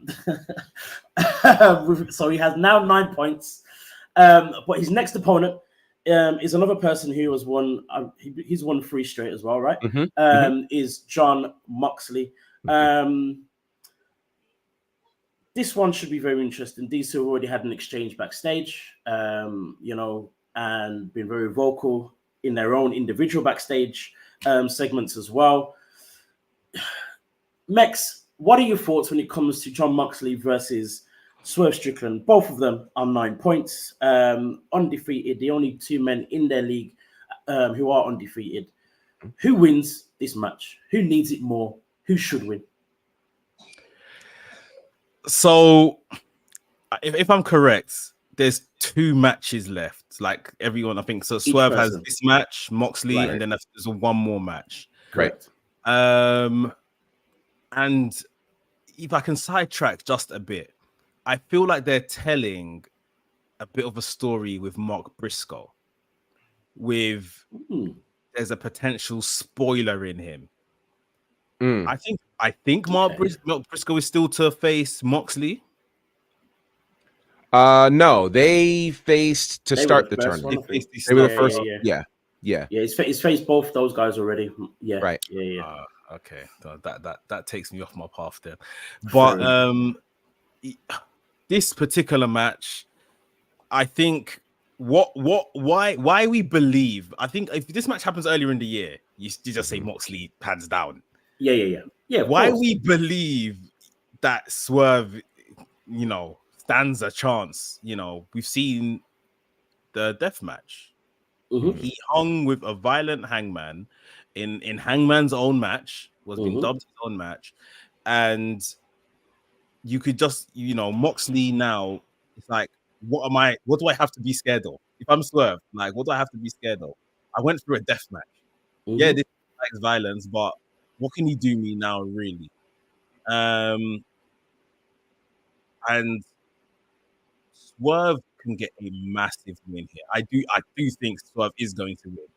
Speaker 2: he has now 9 points. But his next opponent is another person who has won. He's won 3 straight as well, right? Is Jon Moxley. This one should be very interesting. These two already had an exchange backstage, you know, and been very vocal in their own individual backstage segments as well. Mex, what are your thoughts when it comes to Jon Moxley versus Swerve Strickland? Both of them are 9 points, undefeated. The only 2 men in their league who are undefeated. Who wins this match? Who needs it more? Who should win?
Speaker 1: So, if I'm correct, there's 2 matches left. Like everyone, I think. So Swerve has this match, Moxley, right, and then there's one more match.
Speaker 3: Correct.
Speaker 1: And if I can sidetrack just a bit, I feel like they're telling a bit of a story with Mark Briscoe. There's a potential spoiler in him. I think Mark Briscoe is still to face Moxley.
Speaker 3: No, they faced to start the tournament.
Speaker 1: They were the first.
Speaker 3: Yeah. Yeah.
Speaker 2: Yeah, he's faced both those guys already. Yeah.
Speaker 3: Right.
Speaker 2: Yeah.
Speaker 1: Okay. So that takes me off my path then.
Speaker 2: Fair
Speaker 1: But this particular match, I think why we believe, I think if this match happens earlier in the year, you just say Moxley hands down.
Speaker 2: Yeah. Of
Speaker 1: Why
Speaker 2: course.
Speaker 1: we believe that Swerve, stands a chance. We've seen the death match. He hung with a violent Hangman in Hangman's own match, was being dubbed his own match, and you could just, Moxley now, it's like, what do I have to be scared of? If I'm Swerve, like, what do I have to be scared of? I went through a death match. Yeah, this likes violence, but what can he do me now, really? And Swerve can get a massive win here. I do think Swerve is going to win.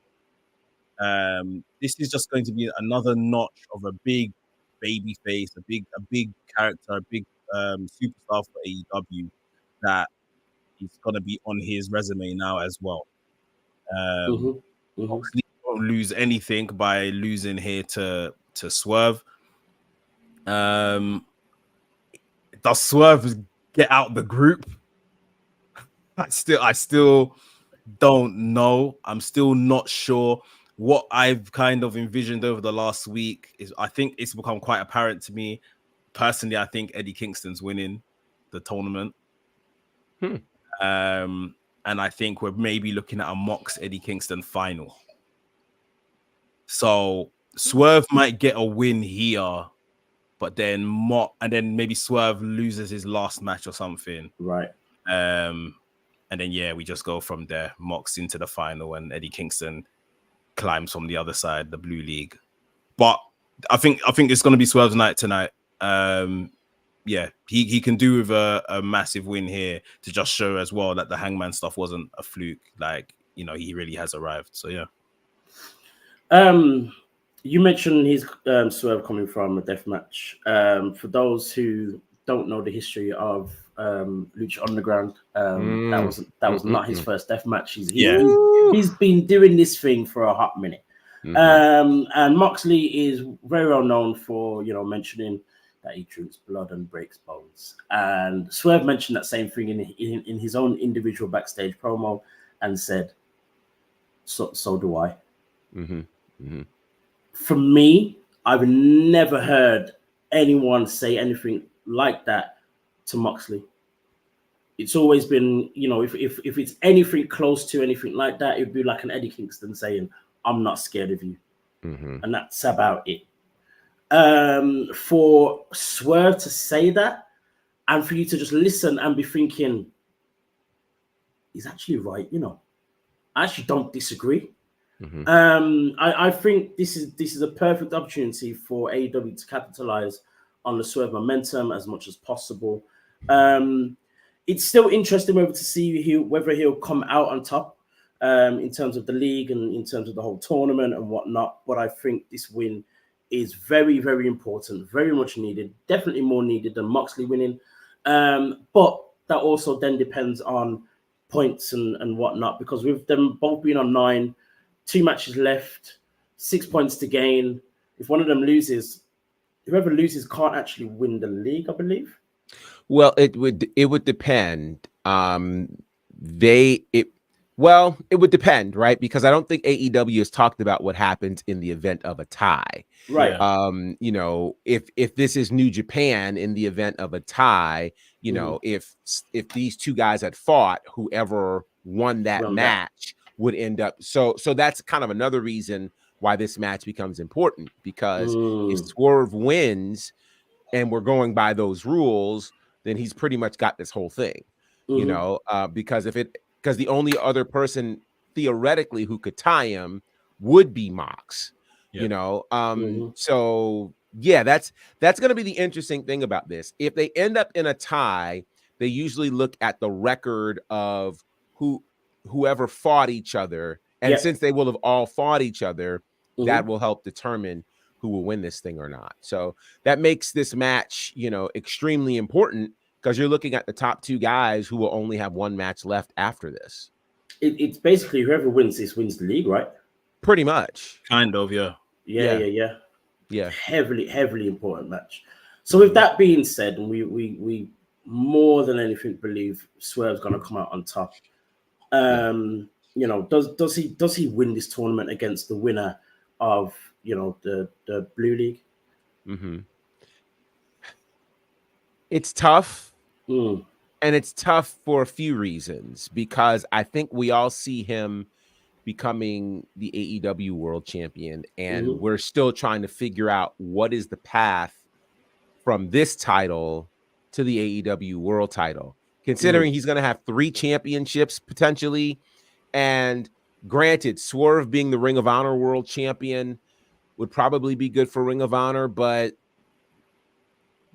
Speaker 1: This is just going to be another notch of a big baby face, a big character, a big superstar for AEW that is going to be on his resume now as well. Moxley won't lose anything by losing here to Swerve. Does Swerve get out the group? I still don't know. I'm still not sure. What I've kind of envisioned over the last week is, I think it's become quite apparent to me. Personally, I think Eddie Kingston's winning the tournament. And I think we're maybe looking at a Mox Eddie Kingston final. So Swerve might get a win here, but then maybe Swerve loses his last match or something.
Speaker 2: Right.
Speaker 1: And then we just go from there. Mox into the final, and Eddie Kingston climbs from the other side, the Blue League. But I think it's going to be Swerve's night tonight. He can do with a massive win here to just show as well that the Hangman stuff wasn't a fluke. Like, he really has arrived. So yeah.
Speaker 2: You mentioned his Swerve coming from a death match. For those who don't know the history of Lucha Underground, that was not his first death match. He's been doing this thing for a hot minute. And Moxley is very well known for mentioning that he drinks blood and breaks bones. And Swerve mentioned that same thing in his own individual backstage promo and said, "So do I." For me, I've never heard anyone say anything like that to Moxley. It's always been, if it's anything close to anything like that, it'd be like an Eddie Kingston saying, "I'm not scared of you." And that's about it. For Swerve to say that, and for you to just listen and be thinking, he's actually right, I actually don't disagree. I think this is a perfect opportunity for AEW to capitalize on the Swerve momentum as much as possible. It's still interesting to see whether he'll come out on top in terms of the league and in terms of the whole tournament and whatnot. But I think this win is very, very important, very much needed, definitely more needed than Moxley winning. But that also then depends on points and whatnot, because with them both being on 9, 2 matches left, 6 points to gain. If one of them loses, whoever loses can't actually win the league, I believe.
Speaker 3: Well, it would depend. It would depend, right? Because I don't think AEW has talked about what happens in the event of a tie.
Speaker 2: Right.
Speaker 3: If this is New Japan, in the event of a tie, if these two guys had fought, whoever won that match would end up. So that's kind of another reason why this match becomes important, because if Swerve wins and we're going by those rules, then he's pretty much got this whole thing, because the only other person theoretically who could tie him would be Mox, So yeah, that's going to be the interesting thing about this. If they end up in a tie, they usually look at the record of whoever fought each other. And since they will have all fought each other, that will help determine who will win this thing or not. So that makes this match, extremely important, because you're looking at the top 2 guys who will only have 1 match left after this.
Speaker 2: It's basically whoever wins this wins the league, right?
Speaker 3: Pretty much.
Speaker 1: Kind of, yeah.
Speaker 3: Yeah.
Speaker 2: Heavily important match. So with that being said, and we more than anything believe Swerve's gonna come out on top. You know, does he win this tournament against the winner of, you know, the Blue League?
Speaker 3: It's tough.
Speaker 2: Mm.
Speaker 3: And it's tough for a few reasons, because I think we all see him becoming the AEW world champion, and we're still trying to figure out what is the path from this title to the AEW world title, considering he's going to have 3 championships potentially. And granted, Swerve being the Ring of Honor world champion would probably be good for Ring of Honor, but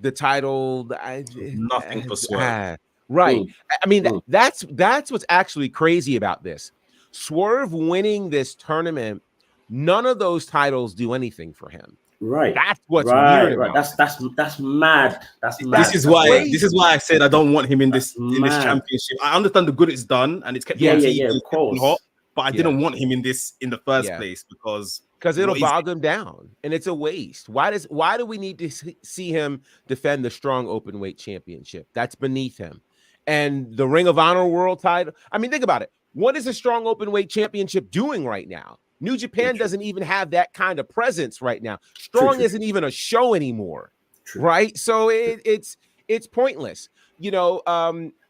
Speaker 3: the title,
Speaker 1: Nothing for Swerve.
Speaker 3: Right. I mean, that's what's actually crazy about this. Swerve winning this tournament, none of those titles do anything for him.
Speaker 2: Right.
Speaker 3: That's what's weird.
Speaker 2: Right. That's mad. That's mad.
Speaker 1: This is why I said I don't want him in this championship. I understand the good it's done and it's kept
Speaker 2: of course.
Speaker 1: hot, but I didn't want him in the first place because
Speaker 3: it'll bog him down and it's a waste. Why do we need to see him defend the strong open weight championship? That's beneath him. And the Ring of Honor world title. I mean, think about it. What is the strong open weight championship doing right now? New Japan doesn't even have that kind of presence right now. Strong isn't even a show anymore, right? So it's pointless. You know,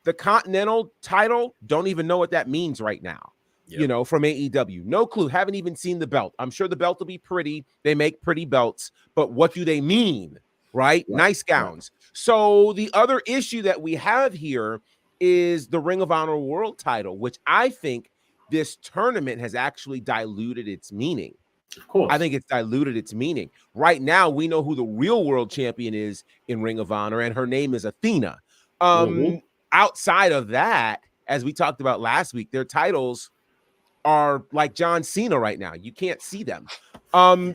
Speaker 3: the Continental title, don't even know what that means right now. Yep. You know, from AEW, no clue. Haven't even seen the belt. I'm sure the belt will be pretty. They make pretty belts, but what do they mean? Right? Nice gowns. So the other issue that we have here is the Ring of Honor world title, which I think this tournament has actually diluted its meaning.
Speaker 2: Of course.
Speaker 3: I think it's diluted its meaning. Right now, we know who the real world champion is in Ring of Honor, and her name is Athena. Outside of that, as we talked about last week, their titles are like John Cena right now. You can't see them.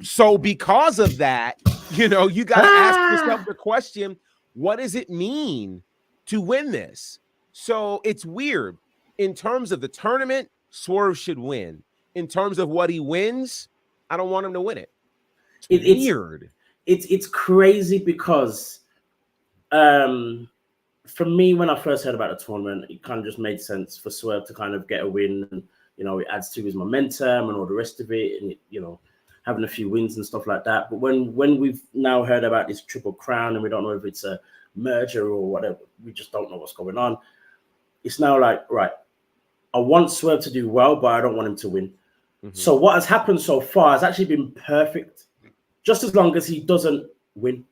Speaker 3: So because of that, you know, you got to ask yourself the question, what does it mean to win this? So it's weird. In terms of the tournament, Swerve should win. In terms of what he wins, I don't want him to win it. It's weird.
Speaker 2: It's crazy because for me, when I first heard about the tournament, it kind of just made sense for Swerve to kind of get a win, and you know, it adds to his momentum and all the rest of it, and you know, having a few wins and stuff like that. But when we've now heard about this Triple Crown and we don't know if it's a merger or whatever, we just don't know what's going on. It's now like, right, I want Swerve to do well, but I don't want him to win. So what has happened so far has actually been perfect, just as long as he doesn't win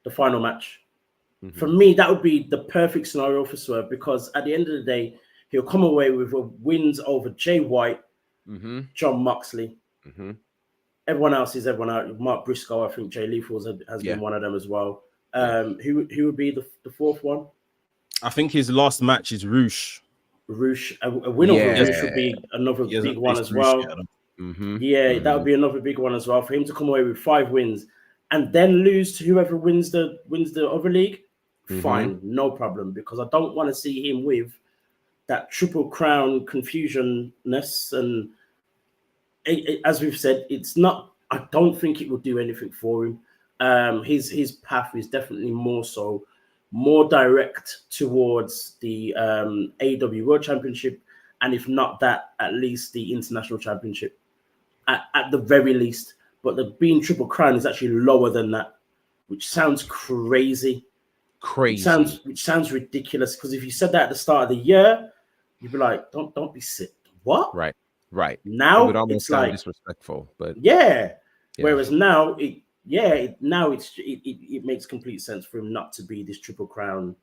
Speaker 2: the final match. For me, that would be the perfect scenario for Swerve, because at the end of the day, he'll come away with wins over Jay White, John Moxley. Everyone else is everyone out. Mark Briscoe, I think Jay Lethal has been one of them as well. Who would be the fourth one?
Speaker 1: I think his last match is Roosh.
Speaker 2: A win over Roosh would be another big one as well. That would be another big one as well. For him to come away with 5 wins and then lose to whoever wins the other league, fine, no problem. Because I don't want to see him with that Triple Crown confusionness. And as we've said, it's not. I don't think it will do anything for him. His path is definitely more direct towards the AEW World Championship, and if not that, at least the International Championship, at the very least. But the being Triple Crown is actually lower than that, which sounds crazy. Which sounds ridiculous, because if you said that at the start of the year, you'd be like, don't be sick. What?
Speaker 3: Right.
Speaker 2: Now
Speaker 3: it would almost
Speaker 2: it's
Speaker 3: sound
Speaker 2: like
Speaker 3: disrespectful, but
Speaker 2: Whereas now it makes complete sense for him not to be this Triple Crown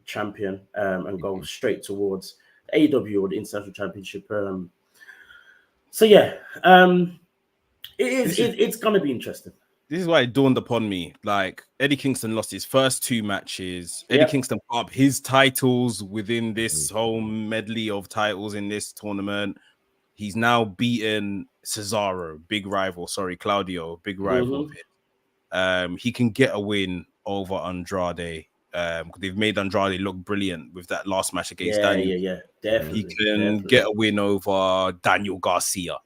Speaker 2: champion and go straight towards AEW or the International Championship. It's gonna be interesting.
Speaker 1: This is why it dawned upon me. Like, Eddie Kingston lost his first 2 matches. Eddie Kingston put up his titles within this whole medley of titles in this tournament. He's now beaten Cesaro, Claudio, big rival of his. He can get a win over Andrade. They've made Andrade look brilliant with that last match against
Speaker 2: Yeah,
Speaker 1: Daniel.
Speaker 2: yeah, definitely.
Speaker 1: He can get a win over Daniel Garcia.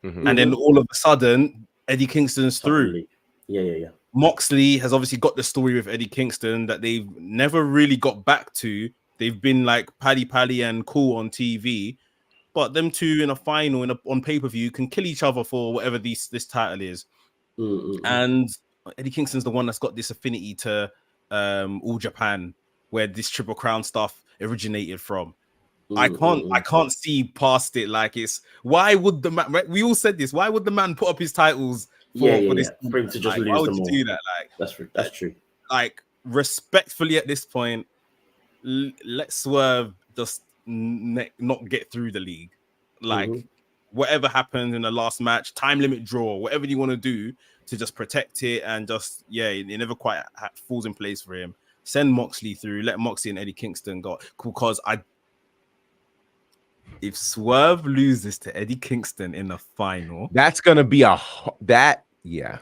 Speaker 3: Mhm.
Speaker 1: And then all of a sudden, Eddie Kingston's through.
Speaker 2: Totally. Yeah.
Speaker 1: Moxley has obviously got the story with Eddie Kingston that they've never really got back to. They've been like pally and cool on TV, but them two in a final on pay-per-view can kill each other for whatever this title is. And Eddie Kingston's the one that's got this affinity to All Japan, where this Triple Crown stuff originated from. I can't see past it. Like, it's why would the man? We all said this. Why would the man put up his titles for this?
Speaker 2: For him to just lose
Speaker 1: why would
Speaker 2: them
Speaker 1: you
Speaker 2: all.
Speaker 1: do that? Like,
Speaker 2: That's true.
Speaker 1: Like, respectfully, at this point, let Swerve just not get through the league. Like, whatever happens in the last match, time limit draw, whatever you want to do to just protect it, and just it never quite falls in place for him. Send Moxley through. Let Moxley and Eddie Kingston go, because if Swerve loses to Eddie Kingston in the final,
Speaker 3: that's gonna be yeah.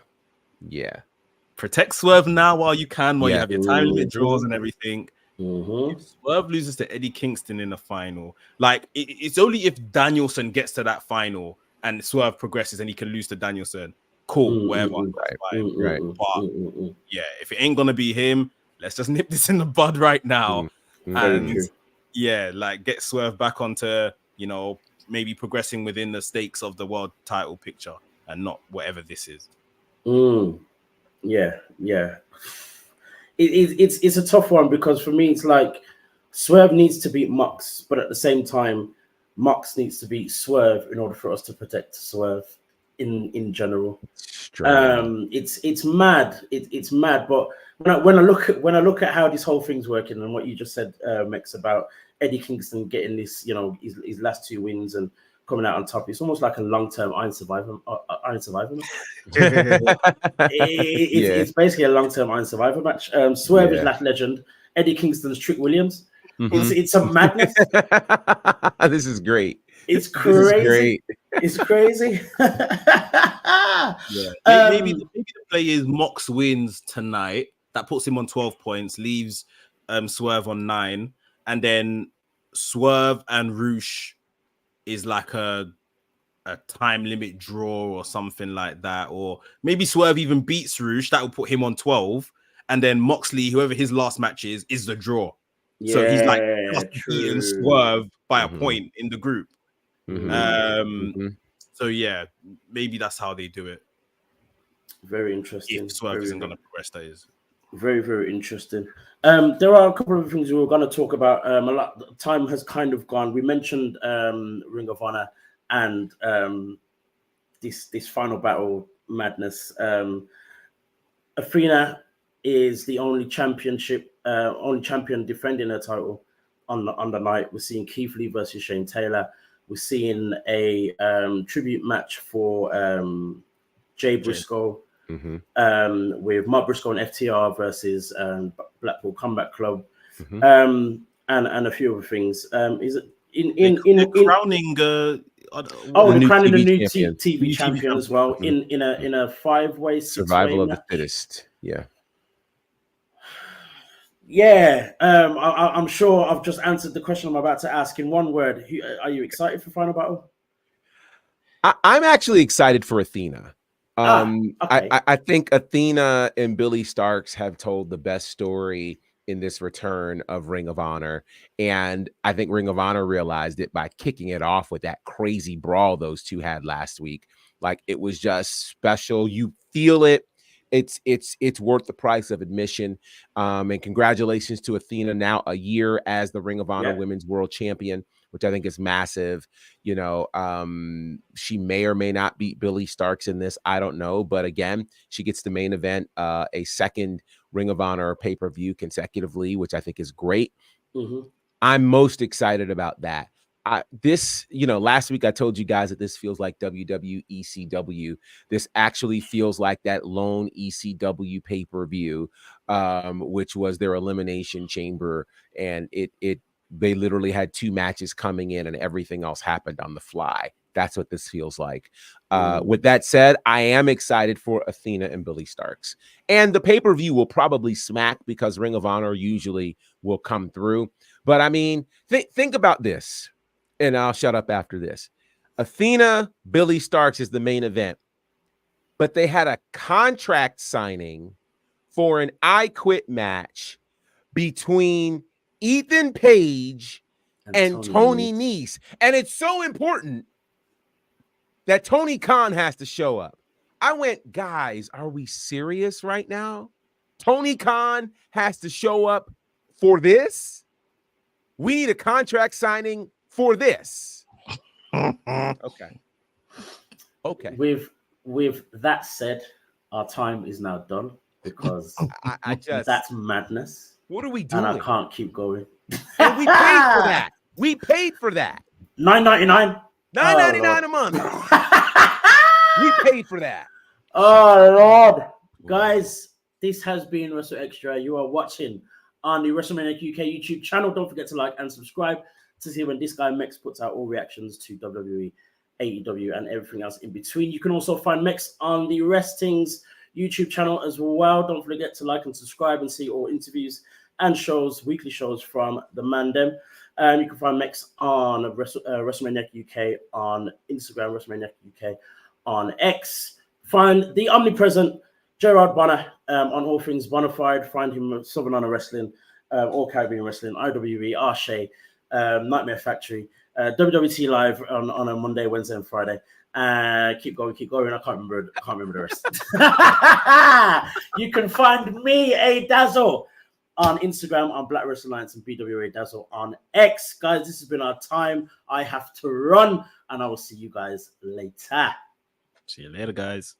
Speaker 1: Protect Swerve now while you can, while you have your time limit draws and everything. If Swerve loses to Eddie Kingston in the final, like, it's only if Danielson gets to that final and Swerve progresses and he can lose to Danielson. Cool, whatever.
Speaker 3: Right.
Speaker 1: But if it ain't gonna be him, let's just nip this in the bud right now. And like, get Swerve back onto, maybe progressing within the stakes of the world title picture and not whatever this is.
Speaker 2: Yeah. It's a tough one, because for me, it's like Swerve needs to beat Mox, but at the same time, Mox needs to beat Swerve in order for us to protect Swerve in general. It's mad. It's mad. But when I look at how this whole thing's working, and what you just said, Mex, about Eddie Kingston getting this, his last 2 wins and coming out on top, it's almost like a long-term Iron Survivor. It's basically a long-term Iron Survivor match. Swerve is Last Legend. Eddie Kingston's Trick Williams. It's a madness.
Speaker 3: This is great.
Speaker 2: It's crazy. It's crazy.
Speaker 1: Maybe the play is Mox wins tonight. That puts him on 12 points, leaves Swerve on 9, and then Swerve and Roosh is like a time limit draw or something like that. Or maybe Swerve even beats Roosh. That will put him on 12. And then Moxley, whoever his last match is the draw. So he's like beating Swerve by a point in the group. So maybe that's how they do it.
Speaker 2: Very interesting.
Speaker 1: If Swerve isn't going to progress, that is.
Speaker 2: Very, very interesting. There are a couple of things we were going to talk about. A lot time has kind of gone. We mentioned Ring of Honor and this final battle madness. Athena is the only champion defending her title on the night. We're seeing Keith Lee versus Shane Taylor. We're seeing a tribute match for Jay Briscoe. With Mark Briscoe and FTR versus Blackpool Combat Club, and a few other things. Is it in
Speaker 1: crowning?
Speaker 2: They're crowning the new TV champion as well in a 5-way
Speaker 3: survival of the fittest.
Speaker 2: I'm sure I've just answered the question I'm about to ask in one word. Are you excited for Final Battle?
Speaker 3: I'm actually excited for Athena.
Speaker 2: Okay.
Speaker 3: I think Athena and Billy Starks have told the best story in this return of Ring of Honor. And I think Ring of Honor realized it by kicking it off with that crazy brawl those two had last week. Like, it was just special. You feel it. It's worth the price of admission. And congratulations to Athena, now a year as the Ring of Honor Women's World Champion, which I think is massive. She may or may not beat Billy Starks in this. I don't know. But again, she gets the main event, a second Ring of Honor pay-per-view consecutively, which I think is great. I'm most excited about that. Last week I told you guys that this feels like WWE ECW. This actually feels like that lone ECW pay-per-view, which was their Elimination Chamber. And they literally had 2 matches coming in and everything else happened on the fly. That's what this feels like. With that said, I am excited for Athena and Billy Starks. And the pay-per-view will probably smack because Ring of Honor usually will come through. But I mean, think about this, and I'll shut up after this. Athena, Billy Starks is the main event, but they had a contract signing for an I Quit match between Ethan Page and Tony Nese. And it's so important that Tony Khan has to show up. I went, guys, are we serious right now? Tony Khan has to show up for this? We need a contract signing for this. Okay.
Speaker 2: With that said, our time is now done because
Speaker 3: I just
Speaker 2: that's madness.
Speaker 3: What are we doing?
Speaker 2: And I can't keep going.
Speaker 3: And we paid for that. We paid for that.
Speaker 2: $9.99.
Speaker 3: $9.99 a month. We paid for that.
Speaker 2: Oh Lord, guys, this has been WrstlXtra. You are watching on the WrestleManiac UK YouTube channel. Don't forget to like and subscribe to see when this guy Mex puts out all reactions to WWE, AEW, and everything else in between. You can also find Mex on the Wrestling's YouTube channel as well. Don't forget to like and subscribe and see all interviews and shows, weekly shows from the Mandem. You can find Mex on WrestleManiac UK on Instagram, WrestleManiac UK on X. Find the omnipresent Gerard Bonner on all things Bonafide. Find him at Southern Honor Wrestling, All Caribbean Wrestling, IWE, Arche, Nightmare Factory, WWT Live on a Monday, Wednesday, and Friday. Keep going. I can't remember the rest. You can find me, A Dazzle, on Instagram, on Black Wrestling Alliance, and BWA Dazzle on X. Guys, this has been our time. I have to run, and I will see you guys later.
Speaker 1: See you later, guys.